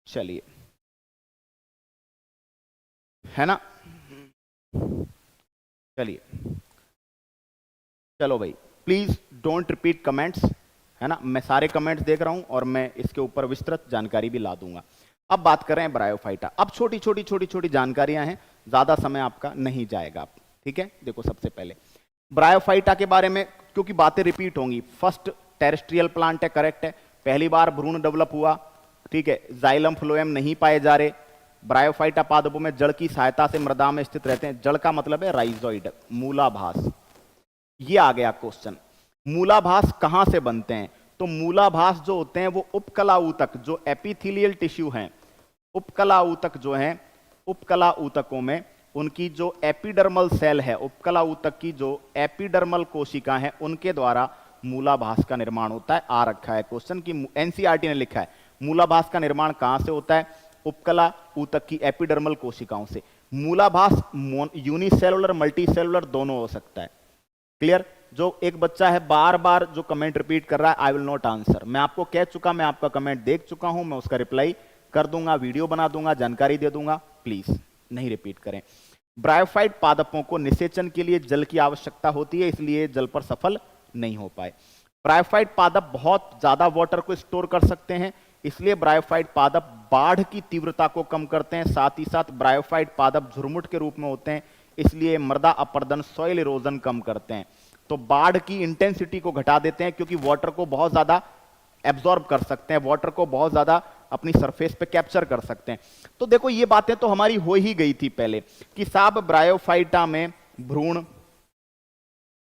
Speaker 1: चलिए, है ना, चलिए, चलो भाई, प्लीज डोंट रिपीट कमेंट्स, है ना। मैं सारे कमेंट्स देख रहा हूं और मैं इसके ऊपर विस्तृत जानकारी भी ला दूंगा। अब बात कर रहे हैं ब्रायोफाइटा। अब छोटी छोटी जानकारियां हैं, ज्यादा समय आपका नहीं जाएगा, ठीक है। देखो सबसे पहले ब्रायोफाइटा के बारे में, क्योंकि बातें रिपीट होंगी। फर्स्ट टेरेस्ट्रियल प्लांट है, करेक्ट है, पहली बार भ्रूण डेवलप हुआ, ठीक है। जाइलम फ्लोएम नहीं पाए जा रहे। ब्रायोफाइटा पादपों में जड़ की सहायता से मृदा में स्थित रहते हैं। जड़ का मतलब है राइजोइड, मूलाभास। ये आ गया क्वेश्चन, मूलाभास कहां से बनते हैं? तो मूलाभास जो होते हैं वो उपकला ऊतक, जो एपिथेलियल टिश्यू हैं, उपकला ऊतक जो हैं, उपकला ऊतकों में उनकी जो एपिडर्मल सेल है, उपकला ऊतक की जो एपिडर्मल कोशिका है, उनके द्वारा मूलाभास का निर्माण होता है। आ रखा है क्वेश्चन की, एनसीईआरटी ने लिखा है मूलाभास का निर्माण कहां से होता है? उपकला ऊतक की एपिडर्मल कोशिकाओं से। मूलाभास यूनिसेलुलर मल्टीसेलुलर दोनों हो सकता है, क्लियर। जो एक बच्चा है बार बार जो कमेंट रिपीट कर रहा है, आई विल नॉट आंसर, मैं आपको कह चुका, मैं आपका कमेंट देख चुका हूं, मैं उसका रिप्लाई कर दूंगा, वीडियो बना दूंगा, जानकारी दे दूंगा, प्लीज नहीं रिपीट करें। ब्रायोफाइट पादपों को निषेचन के लिए जल की आवश्यकता होती है, इसलिए जल पर सफल नहीं हो पाए। ब्रायोफाइट पादप बहुत ज्यादा वाटर को स्टोर कर सकते हैं, इसलिए ब्रायोफाइट पादप बाढ़ की तीव्रता को कम करते हैं। साथ ही साथ ब्रायोफाइट पादप झुरमुट के रूप में होते हैं, इसलिए मृदा अपरदन, सॉइल इरोजन कम करते हैं। तो बाढ़ की इंटेंसिटी को घटा देते हैं, क्योंकि वाटर को बहुत ज्यादा एब्जॉर्ब कर सकते हैं, वाटर को बहुत ज्यादा अपनी सरफेस पे कैप्चर कर सकते हैं। तो देखो ये बातें तो हमारी हो ही गई थी पहले कि साहब ब्रायोफाइटा में भ्रूण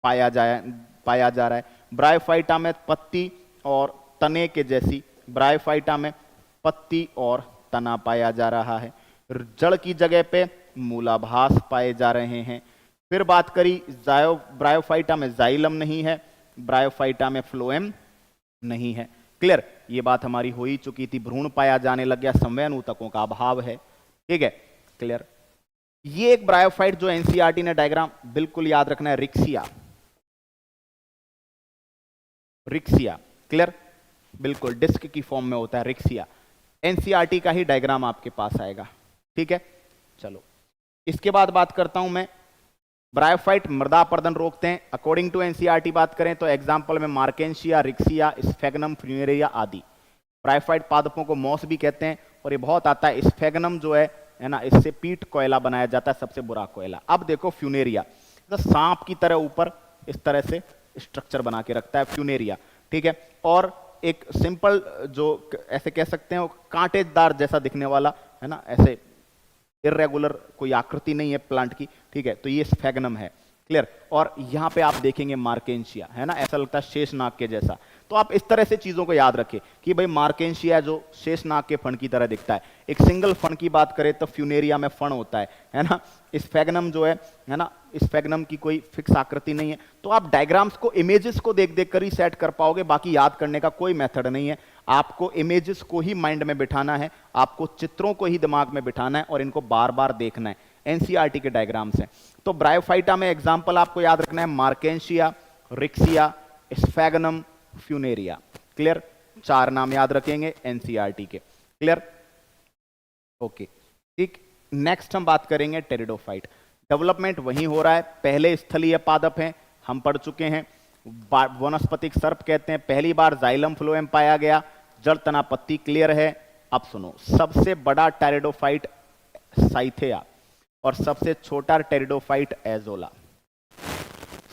Speaker 1: पाया जा रहा है, ब्रायोफाइटा में पत्ती और तने के जैसी, ब्रायोफाइटा में पत्ती और तना पाया जा रहा है। जड़ की जगह पे मूलाभास पाए जा रहे हैं। फिर बात करी ब्रायोफाइटा में जाइलम नहीं है, ब्रायोफाइटा में फ्लोएम नहीं है, क्लियर। ये बात हमारी हो ही चुकी थी। भ्रूण पाया जाने लग गया, संवहन ऊतकों का अभाव है, ठीक है, क्लियर। ये एक ब्रायोफाइट जो एनसीईआरटी ने डायग्राम बिल्कुल याद रखना है, रिक्सिया, रिक्सिया, क्लियर, बिल्कुल डिस्क की फॉर्म में होता है रिक्सिया। एनसीईआरटी का ही डायग्राम आपके पास आएगा, ठीक है। चलो इसके बाद बात करता हूं मैं, ब्रायोफाइट मृदा अपरदन रोकते हैं। अकॉर्डिंग टू एनसीईआरटी बात करें तो एग्जांपल में मार्केंशिया, रिक्सिया, स्फेगनम, फ्यूनेरिया आदि। ब्रायोफाइट पादपों को मॉस भी कहते हैं, और ये बहुत आता है। स्फेगनम जो है ना, इससे पीट कोयला बनाया जाता है, सबसे बुरा कोयला। अब देखो फ्यूनेरिया, तो सांप की तरह ऊपर इस तरह से स्ट्रक्चर बना के रखता है फ्यूनेरिया, ठीक है। और एक सिंपल जो ऐसे कह सकते हैं, कांटेदार जैसा दिखने वाला, है ना, ऐसे इरेगुलर कोई आकृति नहीं है प्लांट की, ठीक है। तो ये स्फेगनम है, क्लियर। और यहां पे आप देखेंगे मार्केंशिया, है ना, ऐसा लगता है शेषनाग के जैसा। तो आप इस तरह से चीजों को याद रखें कि भाई मार्केंशिया जो शेषनाग के फण की तरह दिखता है। एक सिंगल फण की बात करें तो फ्यूनेरिया में फण होता है ना। स्फेगनम जो है ना, स्फेगनम की कोई फिक्स आकृति नहीं है। तो आप डायग्राम्स को, इमेजेस को देख देख कर ही सेट कर पाओगे, बाकी याद करने का कोई मेथड नहीं है। आपको इमेजेस को ही माइंड में बिठाना है, आपको चित्रों को ही दिमाग में बिठाना है, और इनको बार बार देखना है। एनसीईआरटी के डायग्राम्स हैं। तो ब्रायोफाइटा में एग्जाम्पल आपको याद रखना है, Marchantia, Riccia, sphagnum, Funaria, clear. 4 नाम याद रखेंगे एनसीईआरटी के, क्लियर, ओके, ठीक। नेक्स्ट हम बात करेंगे टेरिडोफाइट। डेवलपमेंट वहीं हो रहा है, पहले स्थलीय पादप हैं, हम पढ़ चुके हैं, वनस्पतिक सर्प कहते हैं। पहली बार जाइलम फ्लोएम पाया गया, जड़ तना पत्ती, क्लियर है। अब सुनो, सबसे बड़ा टेरिडोफाइट साइथेया और सबसे छोटा टेरिडोफाइट एजोला।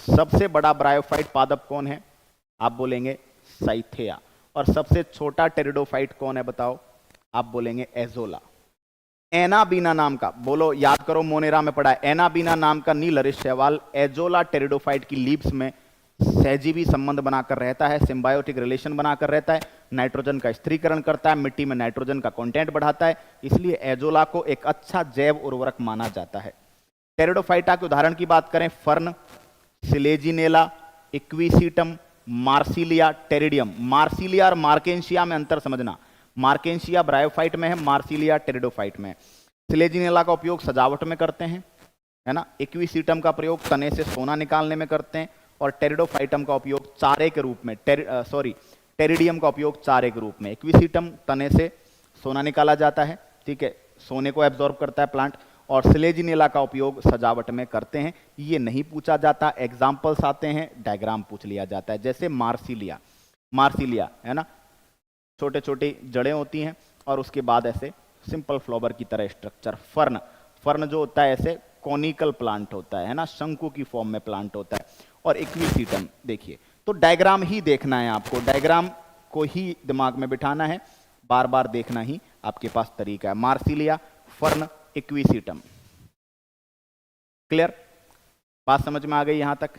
Speaker 1: सबसे बड़ा ब्रायोफाइट पादप कौन है? आप बोलेंगे साइथेया। और सबसे छोटा टेरिडोफाइट कौन है बताओ? आप बोलेंगे एजोला। एनाबीना नाम का, बोलो याद करो, मोनेरा में पढ़ा है, एनाबीना नाम का नीलहरित शैवाल एजोला टेरिडोफाइट की लीव्स में सहजीवी संबंध बनाकर रहता है, सिम्बायोटिक रिलेशन बनाकर रहता है, नाइट्रोजन का स्थिरीकरण करता है, मिट्टी में नाइट्रोजन का कंटेंट बढ़ाता है, इसलिए एजोला को एक अच्छा जैव उर्वरक माना जाता है। टेरिडोफाइटा के उदाहरण की बात करें, fern, Selaginella, equisetum, Marsilea, Pteridium. Marsilea और मार्केंशिया में अंतर समझना, मार्केंशिया ब्रायोफाइट में है, मार्सिलिया टेरिडोफाइट में है। सिलेजिनेला का उपयोग सजावट में करते हैं, है ना। इक्विसीटम का प्रयोग तने से सोना निकालने में करते हैं, और टेरिडोफाइटम का उपयोग चारे के रूप में, टेरिडियम का उपयोग चारे के रूप में। इक्विसीटम तने से सोना निकाला जाता है, ठीक है, सोने को एब्जॉर्ब करता है प्लांट, और सिलेजिनेला का उपयोग सजावट में करते हैं। ये नहीं पूछा जाता, एग्जाम्पल्स आते हैं, डायग्राम पूछ लिया जाता है। जैसे मार्सिलिया, मार्सिलिया है ना, छोटे छोटी जड़ें होती हैं और उसके बाद ऐसे सिंपल फ्लावर की तरह स्ट्रक्चर। फर्न, फर्न जो होता है ऐसे कॉनिकल प्लांट होता है ना, शंकु की फॉर्म में प्लांट होता है। और इक्विसीटम देखिए, तो डायग्राम ही देखना है आपको, डायग्राम को ही दिमाग में बिठाना है, बार बार देखना ही आपके पास तरीका है। Marsilea, fern, equisetum. क्लियर, बात समझ में आ गई यहां तक?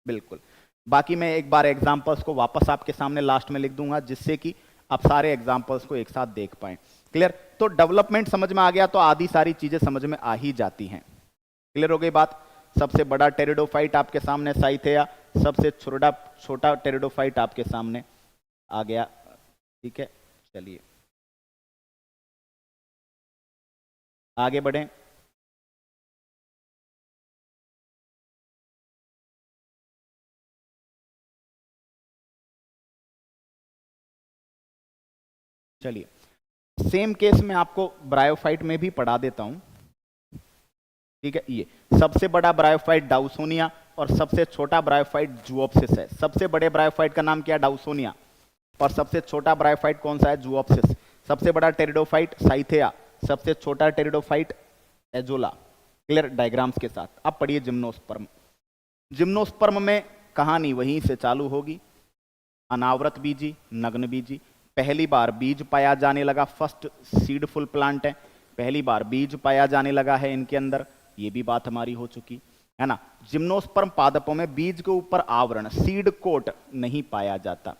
Speaker 1: बिल्कुल। बाकी मैं एक बार एग्जांपल्स को वापस आपके सामने लास्ट में लिख दूंगा, जिससे कि आप सारे एग्जांपल्स को एक साथ देख पाएं। क्लियर, तो डेवलपमेंट समझ में आ गया तो आधी सारी चीजें समझ में आ ही जाती हैं। क्लियर हो गई बात? सबसे बड़ा टेरिडोफाइट आपके सामने साइथेया, सबसे छोटा टेरिडोफाइट आपके सामने आ गया। ठीक है, चलिए आगे बढ़ें। चलिए, सेम केस में आपको ब्रायोफाइट में भी पढ़ा देता हूं। ठीक है, ये सबसे बड़ा ब्रायोफाइट डाउसोनिया और सबसे छोटा ब्रायोफाइट जूओप्सिस है। सबसे बड़े ब्रायोफाइट का नाम क्या है? डाउसोनिया। और सबसे छोटा ब्रायोफाइट कौन सा है? जूओप्सिस। सबसे बड़ा टेरिडोफाइट साइथेया, सबसे छोटा टेरिडोफाइट एजोला। क्लियर, डायग्राम्स के साथ। अब पढ़िए जिम्नोस्पर्म। जिम्नोस्पर्म में कहानी वहीं से चालू होगी। अनावृत बीजी, नग्न बीजी, पहली बार बीज पाया जाने लगा, फर्स्ट सीड फुल प्लांट है, पहली बार बीज पाया जाने लगा है इनके अंदर, ये भी बात हमारी हो चुकी है ना। जिम्नोस्पर्म पादपों में बीज के ऊपर आवरण सीड कोट नहीं पाया जाता,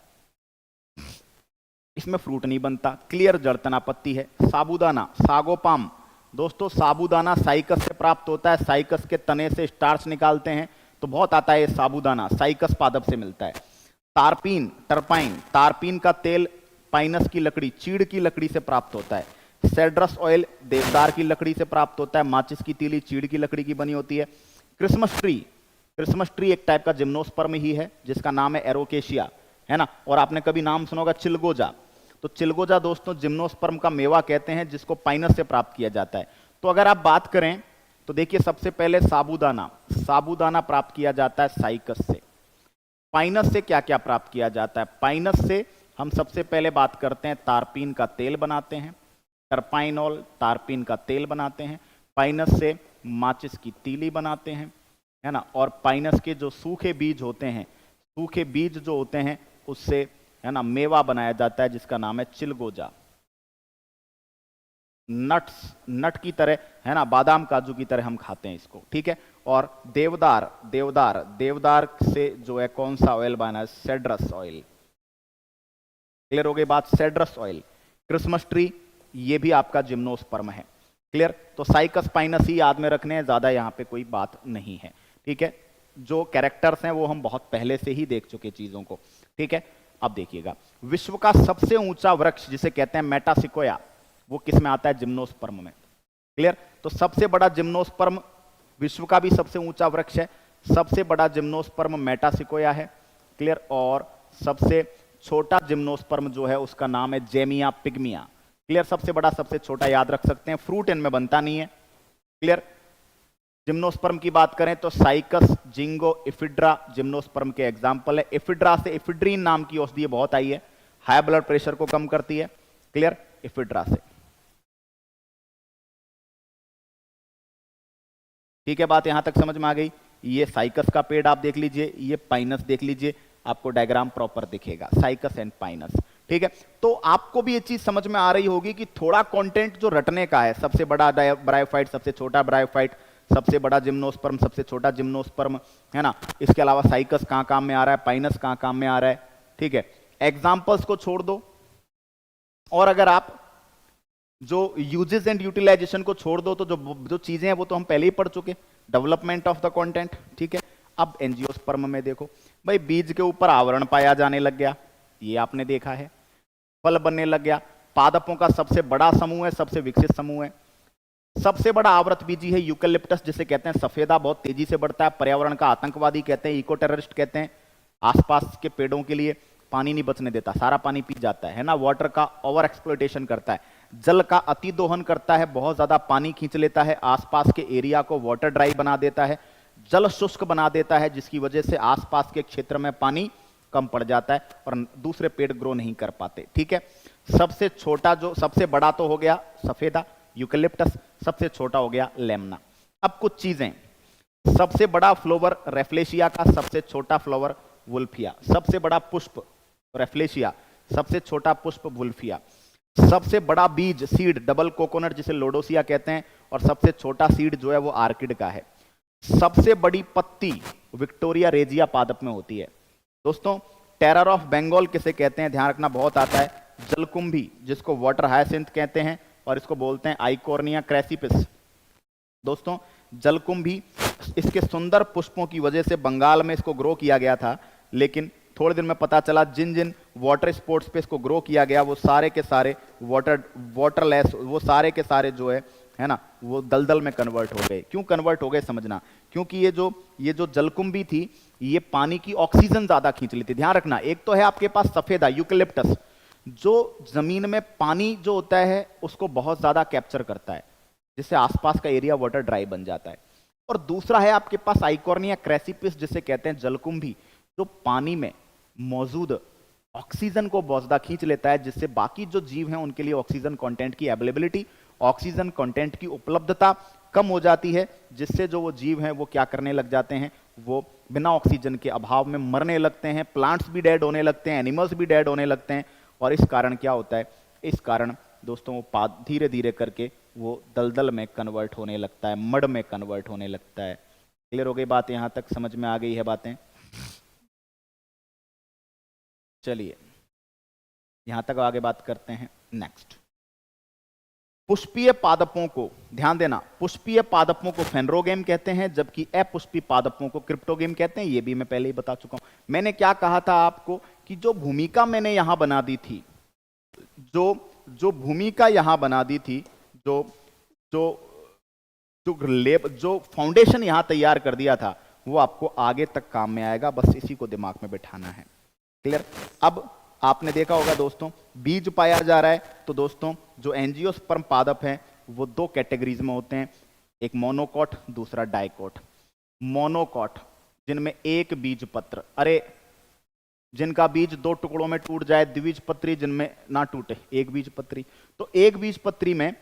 Speaker 1: इसमें फ्रूट नहीं बनता। क्लियर जड़ तनापत्ति है। साबूदाना, सागोपाम, दोस्तों साबूदाना साइकस से प्राप्त होता है, साइकस के तने से स्टार्च निकालते हैं तो बहुत आता है ये साबूदाना, साइकस पादप से मिलता है। तारपीन, टर्पाइन, तारपीन का तेल पाइनस की लकड़ी, चीड़ की लकड़ी से प्राप्त होता है। सेड्रस ऑयल देवदार की लकड़ी से प्राप्त होता है। माचिस की तीली चीड़ की लकड़ी की बनी होती है। क्रिसमस ट्री, क्रिसमस ट्री एक टाइप का जिम्नोस्पर्म ही है जिसका नाम है एरोकेशिया, है ना। और आपने कभी नाम सुना होगा चिलगोजा, तो चिलगोजा दोस्तों जिम्नोस्पर्म का मेवा कहते हैं जिसको पाइनस से प्राप्त किया जाता है। तो अगर आप बात करें तो देखिए, सबसे पहले साबूदाना, साबूदाना प्राप्त किया जाता है साइकस से। पाइनस से क्या क्या प्राप्त किया जाता है? पाइनस से हम सबसे पहले बात करते हैं तारपीन का तेल बनाते हैं, टर्पाइनॉल तारपीन का तेल बनाते हैं। पाइनस से माचिस की तीली बनाते हैं, है ना। और पाइनस के जो सूखे बीज होते हैं, सूखे बीज जो होते हैं उससे, है ना, मेवा बनाया जाता है जिसका नाम है चिलगोजा। नट्स, नट की तरह, है ना, बादाम काजू की तरह हम खाते हैं इसको, ठीक है। और देवदार, देवदार, देवदार से जो है कौन सा ऑयल बना है? Cedrus oil. क्लियर हो गई बात? Cedrus oil. क्रिसमस ट्री, ये भी आपका जिम्नोस्पर्म है। क्लियर, तो साइकस पाइनस ही याद में रखने हैं, ज्यादा यहां पे कोई बात नहीं है, ठीक है। जो कैरेक्टर्स हैं वो हम बहुत पहले से ही देख चुके चीजों को, ठीक है। अब देखिएगा, विश्व का सबसे ऊंचा वृक्ष जिसे कहते हैं मेटासिकोया, वो किस में आता है? जिम्नोस्पर्म में। क्लियर, तो सबसे बड़ा जिम्नोस्पर्म, विश्व का भी सबसे ऊंचा वृक्ष है, सबसे बड़ा जिम्नोस्पर्म मेटासिकोया है। क्लियर, और सबसे छोटा जिम्नोस्पर्म जो है उसका नाम है जेमिया पिग्मिया। क्लियर, सबसे बड़ा सबसे छोटा याद रख सकते हैं, फ्रूट इनमें बनता नहीं है। क्लियर, जिम्नोस्पर्म की बात करें तो साइकस, जिंगो, इफिड्रा जिम्नोस्पर्म के एग्जाम्पल है। इफिड्रा से इफिड्रीन नाम की औषधि बहुत आई है, हाई ब्लड प्रेशर को कम करती है। क्लियर, इफिड्रा से। ठीक है, बात यहां तक समझ में आ गई। ये साइकस का पेड़ आप देख लीजिए, ये पाइनस देख लीजिए, आपको डायग्राम प्रॉपर दिखेगा, साइकस एंड पाइनस। ठीक है, तो आपको भी ये चीज समझ में आ रही होगी कि थोड़ा कंटेंट जो रटने का है, सबसे बड़ा ब्रायोफाइट, सबसे छोटा ब्रायोफाइट, सबसे बड़ा जिम्नोस्पर्म, सबसे छोटा जिम्नोस्पर्म, है ना। इसके अलावा साइकस कहां काम में आ रहा है, पाइनस कहां काम में आ रहा है, ठीक है। एग्जाम्पल्स को छोड़ दो, और अगर आप जो यूजेस एंड यूटिलाइजेशन को छोड़ दो, तो जो चीजें हैं वो तो हम पहले ही पढ़ चुके, डेवलपमेंट ऑफ द कंटेंट, ठीक है। अब एंजियोस्पर्म में देखो भाई, बीज के ऊपर आवरण पाया जाने लग गया, ये आपने देखा है, फल बनने लग गया, पादपों का सबसे बड़ा समूह है, सबसे विकसित समूह है, सबसे बड़ा आवृत बीजी है यूकलिप्टस, जिसे कहते हैं सफेदा, बहुत तेजी से बढ़ता है, पर्यावरण का आतंकवादी कहते हैं, इको टेररिस्ट कहते हैं, आसपास के पेड़ों के लिए पानी नहीं बचने देता, सारा पानी पी जाता है ना, वाटर का ओवर एक्सप्लॉयटेशन करता है, जल का अति दोहन करता है, बहुत ज्यादा पानी खींच लेता है, आसपास के एरिया को वाटर ड्राई बना देता है, जल शुष्क बना देता है, जिसकी वजह से आसपास के क्षेत्र में पानी कम पड़ जाता है और दूसरे पेड़ ग्रो नहीं कर पाते, ठीक है। सबसे छोटा, जो सबसे बड़ा तो हो गया सफेदा यूकलिप्टस, सबसे छोटा हो गया लेमना। अब कुछ चीजें, सबसे बड़ा फ्लावर रेफ्लेशिया का, सबसे छोटा फ्लावर वुल्फिया, सबसे बड़ा पुष्प रेफ्लेशिया, सबसे छोटा पुष्प वुल्फिया, सबसे बड़ा बीज सीड डबल कोकोनट जिसे लोडोसिया कहते हैं, और सबसे छोटा सीड जो है वो आर्किड का है। सबसे बड़ी पत्ती विक्टोरिया रेजिया पादप में होती है। दोस्तों, टेरर ऑफ बंगाल किसे कहते हैं, ध्यान रखना, बहुत आता है, जलकुंभी, जिसको वाटर हायसिंथ कहते हैं, और इसको बोलते हैं आइकोर्निया क्रैसिपिस। दोस्तों, जलकुंभी, इसके सुंदर पुष्पों की वजह से बंगाल में इसको ग्रो किया गया था, लेकिन थोड़े दिन में पता चला जिन जिन वाटर स्पोर्ट्स पे इसको ग्रो किया गया वो सारे के सारे वाटरलेस, वो सारे के सारे जो है ना, वो दलदल में कन्वर्ट हो गए। क्यों कन्वर्ट हो गए समझना, क्योंकि ये जो जलकुंभी थी, ये पानी की ऑक्सीजन ज्यादा खींच लेती। ध्यान रखना, एक तो है आपके पास सफेदा यूकलिप्टस, जो जमीन में पानी जो होता है उसको बहुत ज्यादा कैप्चर करता है, जिससे आसपास का एरिया वाटर ड्राई बन जाता है, और दूसरा है आपके पास आइकोर्निया क्रैसिपिस, जिसे कहते हैं जलकुंभी, जो पानी में मौजूद ऑक्सीजन को बहुत ज्यादा खींच लेता है, जिससे बाकी जो जीव हैं उनके लिए ऑक्सीजन कंटेंट की अवेलेबिलिटी, ऑक्सीजन कंटेंट की उपलब्धता कम हो जाती है, जिससे जो वो जीव हैं वो क्या करने लग जाते हैं, वो बिना ऑक्सीजन के अभाव में मरने लगते हैं, प्लांट्स भी डेड होने लगते हैं, एनिमल्स भी डेड होने लगते हैं, और इस कारण क्या होता है, इस कारण दोस्तों वो धीरे धीरे करके वो दलदल में कन्वर्ट होने लगता है, मड में कन्वर्ट होने लगता है। क्लियर हो गई बात, यहां तक समझ में आ गई है बातें? चलिए यहां तक आगे बात करते हैं। नेक्स्ट, पुष्पीय पादपों को ध्यान देना, पुष्पीय पादपों को फेनरोगेम कहते हैं, जबकि अपुष्पी पादपों को क्रिप्टोगेम कहते हैं। ये भी मैं पहले ही बता चुका हूं। मैंने क्या कहा था आपको कि जो भूमिका मैंने यहां बना दी थी, जो भूमिका यहां बना दी थी, जो फाउंडेशन यहां तैयार कर दिया था, वो आपको आगे तक काम में आएगा, बस इसी को दिमाग में बिठाना है। क्लियर? अब आपने देखा होगा दोस्तों, बीज पाया जा रहा है, तो दोस्तों जो एंजियोस्पर्म पादप है वो दो कैटेगरीज में होते हैं, एक मोनोकॉट, दूसरा डाइकॉट। मोनोकॉट, जिनमें एक बीज पत्र, अरे जिनका बीज दो टुकड़ों में टूट जाए, द्विबीजपत्री, जिनमें ना टूटे, एक बीज पत्री। तो एक बीज पत्री में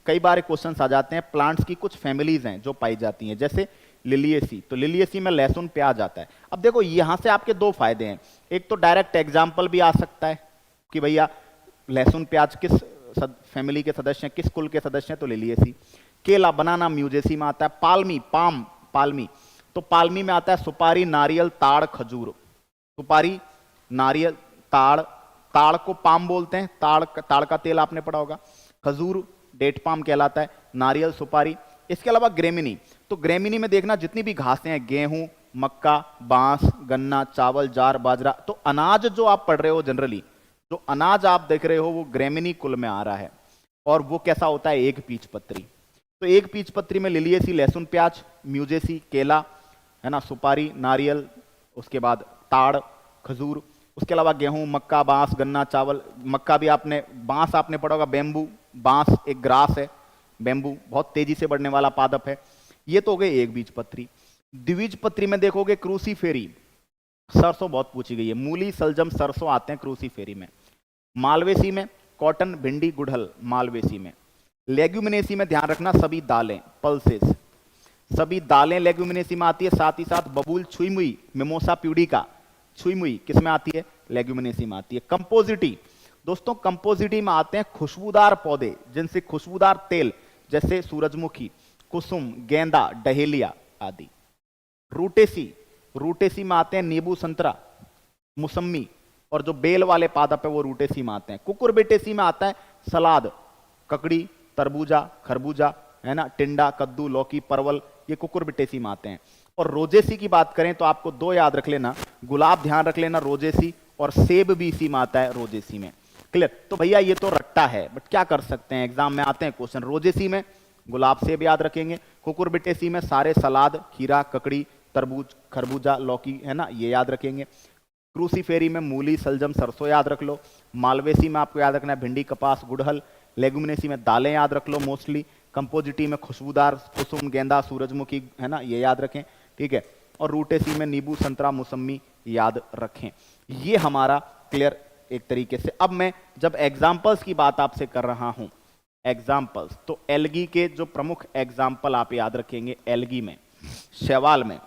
Speaker 1: कई बार क्वेश्चंस आ जाते हैं, प्लांट्स की कुछ फैमिलीज हैं जो पाई जाती हैं, जैसे लिलिएसी, तो लिलिएसी में लहसुन प्याज आता है। अब देखो यहां से आपके दो फायदे हैं, एक तो डायरेक्ट एग्जाम्पल भी आ सकता है कि भैया लहसुन प्याज किस फैमिली के सदस्य हैं, किस कुल के सदस्य हैं, तो लिलिएसी। केला, बनाना म्यूजेसी में आता है। पाल्मी, पाल्मी, तो पाल्मी में आता है सुपारी, नारियल, ताड़, खजूर। सुपारी, नारियल, ताड़ को पाम बोलते हैं, ताड़ का तेल आपने पढ़ा होगा। खजूर डेट पाम कहलाता है, नारियल, सुपारी। इसके अलावा ग्रेमिनी, तो ग्रेमिनी में देखना जितनी भी घासें हैं, गेहूं, मक्का, बांस, गन्ना, चावल, ज्वार, बाजरा, तो अनाज जो आप पढ़ रहे हो जनरली, जो अनाज आप देख रहे हो वो ग्रेमिनी कुल में आ रहा है, और वो कैसा होता है, एक बीजपत्री। तो एक बीजपत्री में लिलिएसी, लहसुन प्याज, म्यूजेसी, केला, है ना, सुपारी, नारियल, उसके बाद ताड़, खजूर, उसके अलावा गेहूं, मक्का, बांस, गन्ना, चावल। मक्का भी आपने, बांस आपने पढ़ा होगा, बेम्बू, बांस एक ग्रास है, बेम्बू बहुत तेजी से बढ़ने वाला पादप है। ये तो हो गए एक बीजपत्री। द्विबीजपत्री में देखोगे क्रूसीफेरी, सरसों बहुत पूछी गई है, मूली, सलजम, सरसों आते हैं क्रूसीफेरी में। मालवेसी में कॉटन, भिंडी, गुड़हल, मालवेसी में। लेग्यूमिनेसी में ध्यान रखना सभी दालें, पल्सेस, सभी दालें लेग्यूमिनेसी में आती है, साथ ही साथ बबूल, छुईमुई, मिमोसा प्यूडिका, छुईमुई किस में आती है, लेग्यूमिनेसी में आती है। कंपोजिटी, दोस्तों कंपोजिटी में आते हैं खुशबूदार पौधे, जिनसे खुशबूदार तेल, जैसे सूरजमुखी, कुसुम, गेंदा, डहेलिया आदि। रूटेसी, रूटेसी में आते हैं नींबू, संतरा, मौसमी, और जो बेल वाले पादप है वो रूटेसी में आते हैं। कुकुरबिटेसी में आता है सलाद, ककड़ी, तरबूजा, खरबूजा, है ना, टिंडा, कद्दू, लौकी, परवल, ये कुकुरबिटेसी में आते हैं। और रोजेसी की बात करें तो आपको दो याद रख लेना, गुलाब ध्यान रख लेना रोजेसी, और सेब भी इसी में आता है रोजेसी में। क्लियर? तो भैया ये तो रट्टा है, बट क्या कर सकते हैं, एग्जाम में आते हैं क्वेश्चन। रोजेसी में गुलाब, सेब याद रखेंगे। कुकुरबिटेसी में सारे सलाद, खीरा, ककड़ी, तरबूज, खरबूजा, लौकी, है ना, ये याद रखेंगे। क्रूसीफेरी में मूली, सलजम, सरसों याद रख लो। मालवेसी में आपको याद रखना है भिंडी, कपास, गुड़हल। लेगुमिनेसी में दालें याद रख लो मोस्टली। कंपोजिटी में खुशबूदार कुसुम, गेंदा, सूरजमुखी, है ना, ये याद रखें, ठीक है। और रूटेसी में नींबू, संतरा, मौसमी याद रखें। ये हमारा क्लियर एक तरीके से। अब मैं जब एग्जाम्पल्स की बात आपसे कर रहा हूं, एग्जाम्पल्स, तो एल्गी के जो प्रमुख एग्जाम्पल आप याद रखेंगे, एल्गी में, शैवाल में,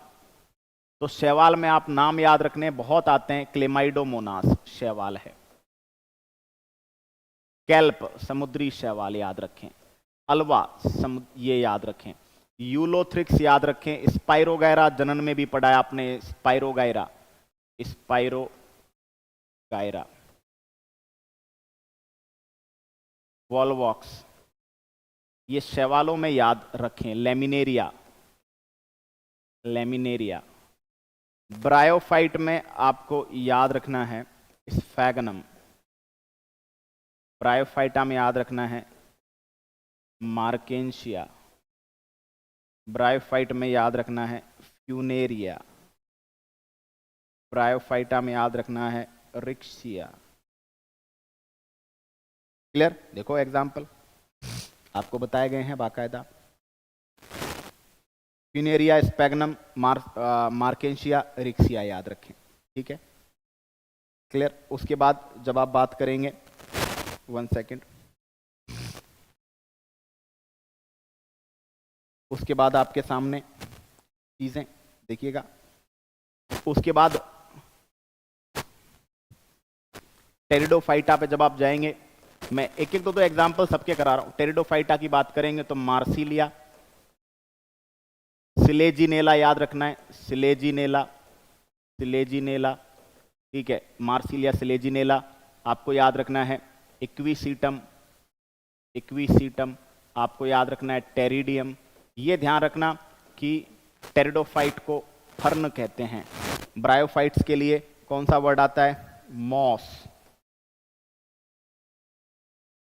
Speaker 1: तो शैवाल में आप नाम याद रखने बहुत आते हैं। क्लेमाइडोमोनास शैवाल है। कैल्प समुद्री शैवाल याद रखें। अल्वा ये याद रखें। यूलोथ्रिक्स याद रखें। स्पाइरोगायरा जनन में भी पढ़ा है आपने, स्पाइरोगायरा, स्पाइरोगायरा। वॉलवॉक्स, ये शैवालों में याद रखें। Laminaria, laminaria. ब्रायोफाइट में आपको याद रखना है स्फैगनम। ब्रायोफाइटा में याद रखना है मार्केंशिया। ब्रायोफाइट में याद रखना है फ्यूनेरिया। ब्रायोफाइटा में याद रखना है रिक्सिया। क्लियर? देखो एग्जाम्पल आपको बताए गए हैं बाकायदा। फ्यूनेरिया, स्पैगनम, मार्केंशिया, रिक्सिया याद रखें, ठीक है। क्लियर? उसके बाद जब आप बात करेंगे, 1 सेकेंड, उसके बाद आपके सामने चीजें देखिएगा। उसके बाद टेरिडोफाइटा पे जब आप जाएंगे, मैं एक एक दो एग्जाम्पल सबके करा रहा हूं। टेरिडोफाइटा की बात करेंगे तो मार्सिलिया, सिलेजिनेला याद रखना है, सिलेजिनेला, सिलेजिनेला, ठीक है। मार्सिलिया, सिलेजिनेला आपको याद रखना है। इक्विसीटम, इक्विसीटम आपको याद रखना है। टेरिडियम, ये ध्यान रखना कि टेरिडोफाइट को फर्न कहते हैं। ब्रायोफाइट्स के लिए कौन सा वर्ड आता है? मॉस।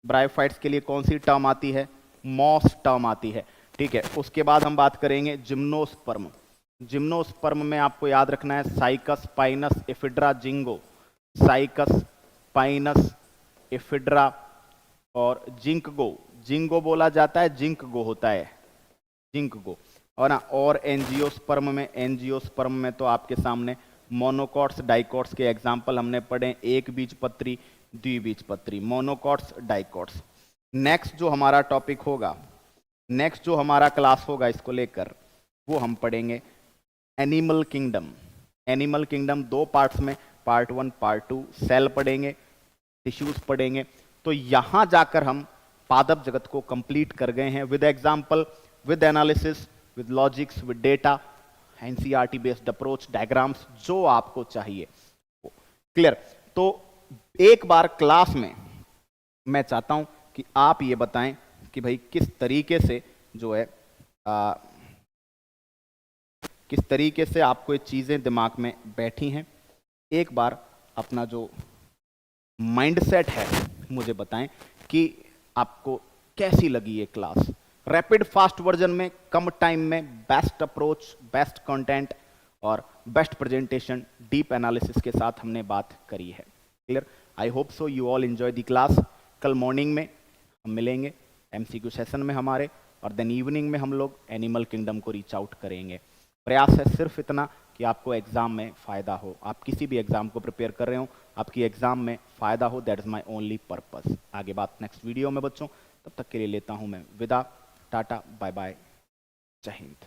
Speaker 1: ब्रायोफाइट्स के लिए कौन सी टर्म आती है? मॉस टर्म आती है, ठीक है। उसके बाद हम बात करेंगे जिम्नोस्पर्म। जिम्नोस्पर्म में आपको याद रखना है cycas, Pinus, ephedra, ginkgo. Cycas, Pinus, ephedra और जिंकगो। जिंगो बोला जाता है, जिंकगो होता है, जिंकगो, और ना। और एंजियोस्पर्म में, एंजियोस्पर्म में तो आपके सामने मोनोकॉट्स, डाइकॉट्स के एग्जाम्पल हमने पढ़े। एक बीजपत्री, द्विबीजपत्री, मोनोकॉट्स, डाइकॉट्स। नेक्स्ट जो हमारा टॉपिक होगा, नेक्स्ट जो हमारा क्लास होगा इसको लेकर, वो हम पढ़ेंगे animal kingdom. Animal kingdom 2 parts में, पार्ट 1, पार्ट 2, सेल पढ़ेंगे, टिश्यूज पढ़ेंगे। तो यहां जाकर हम पादप जगत को कंप्लीट कर गए हैं with example, with analysis, with logics, with data, NCERT based approach, diagrams, जो आपको चाहिए। क्लियर? तो एक बार क्लास में मैं चाहता हूं कि आप ये बताएं कि भाई किस तरीके से जो है किस तरीके से आपको ये चीजें दिमाग में बैठी हैं। एक बार अपना जो माइंडसेट है मुझे बताएं कि आपको कैसी लगी ये क्लास। रैपिड फास्ट वर्जन में, कम टाइम में, बेस्ट अप्रोच, बेस्ट कंटेंट और बेस्ट प्रेजेंटेशन, डीप एनालिसिस के साथ हमने बात करी है। Clear? I hope so you all enjoy the class. कल मॉर्निंग में हम मिलेंगे एमसीक्यू सेशन में हमारे, और देन इवनिंग में हम लोग एनिमल किंगडम को रीच आउट करेंगे। प्रयास है सिर्फ इतना कि आपको एग्जाम में फ़ायदा हो। आप किसी भी एग्जाम को प्रिपेयर कर रहे हो, आपकी एग्जाम में फ़ायदा हो, that is my only purpose. आगे बात नेक्स्ट वीडियो में बच्चों, तब तक के लिए लेता हूं मैं विदा। टाटा, बाय बाय, जय हिंद।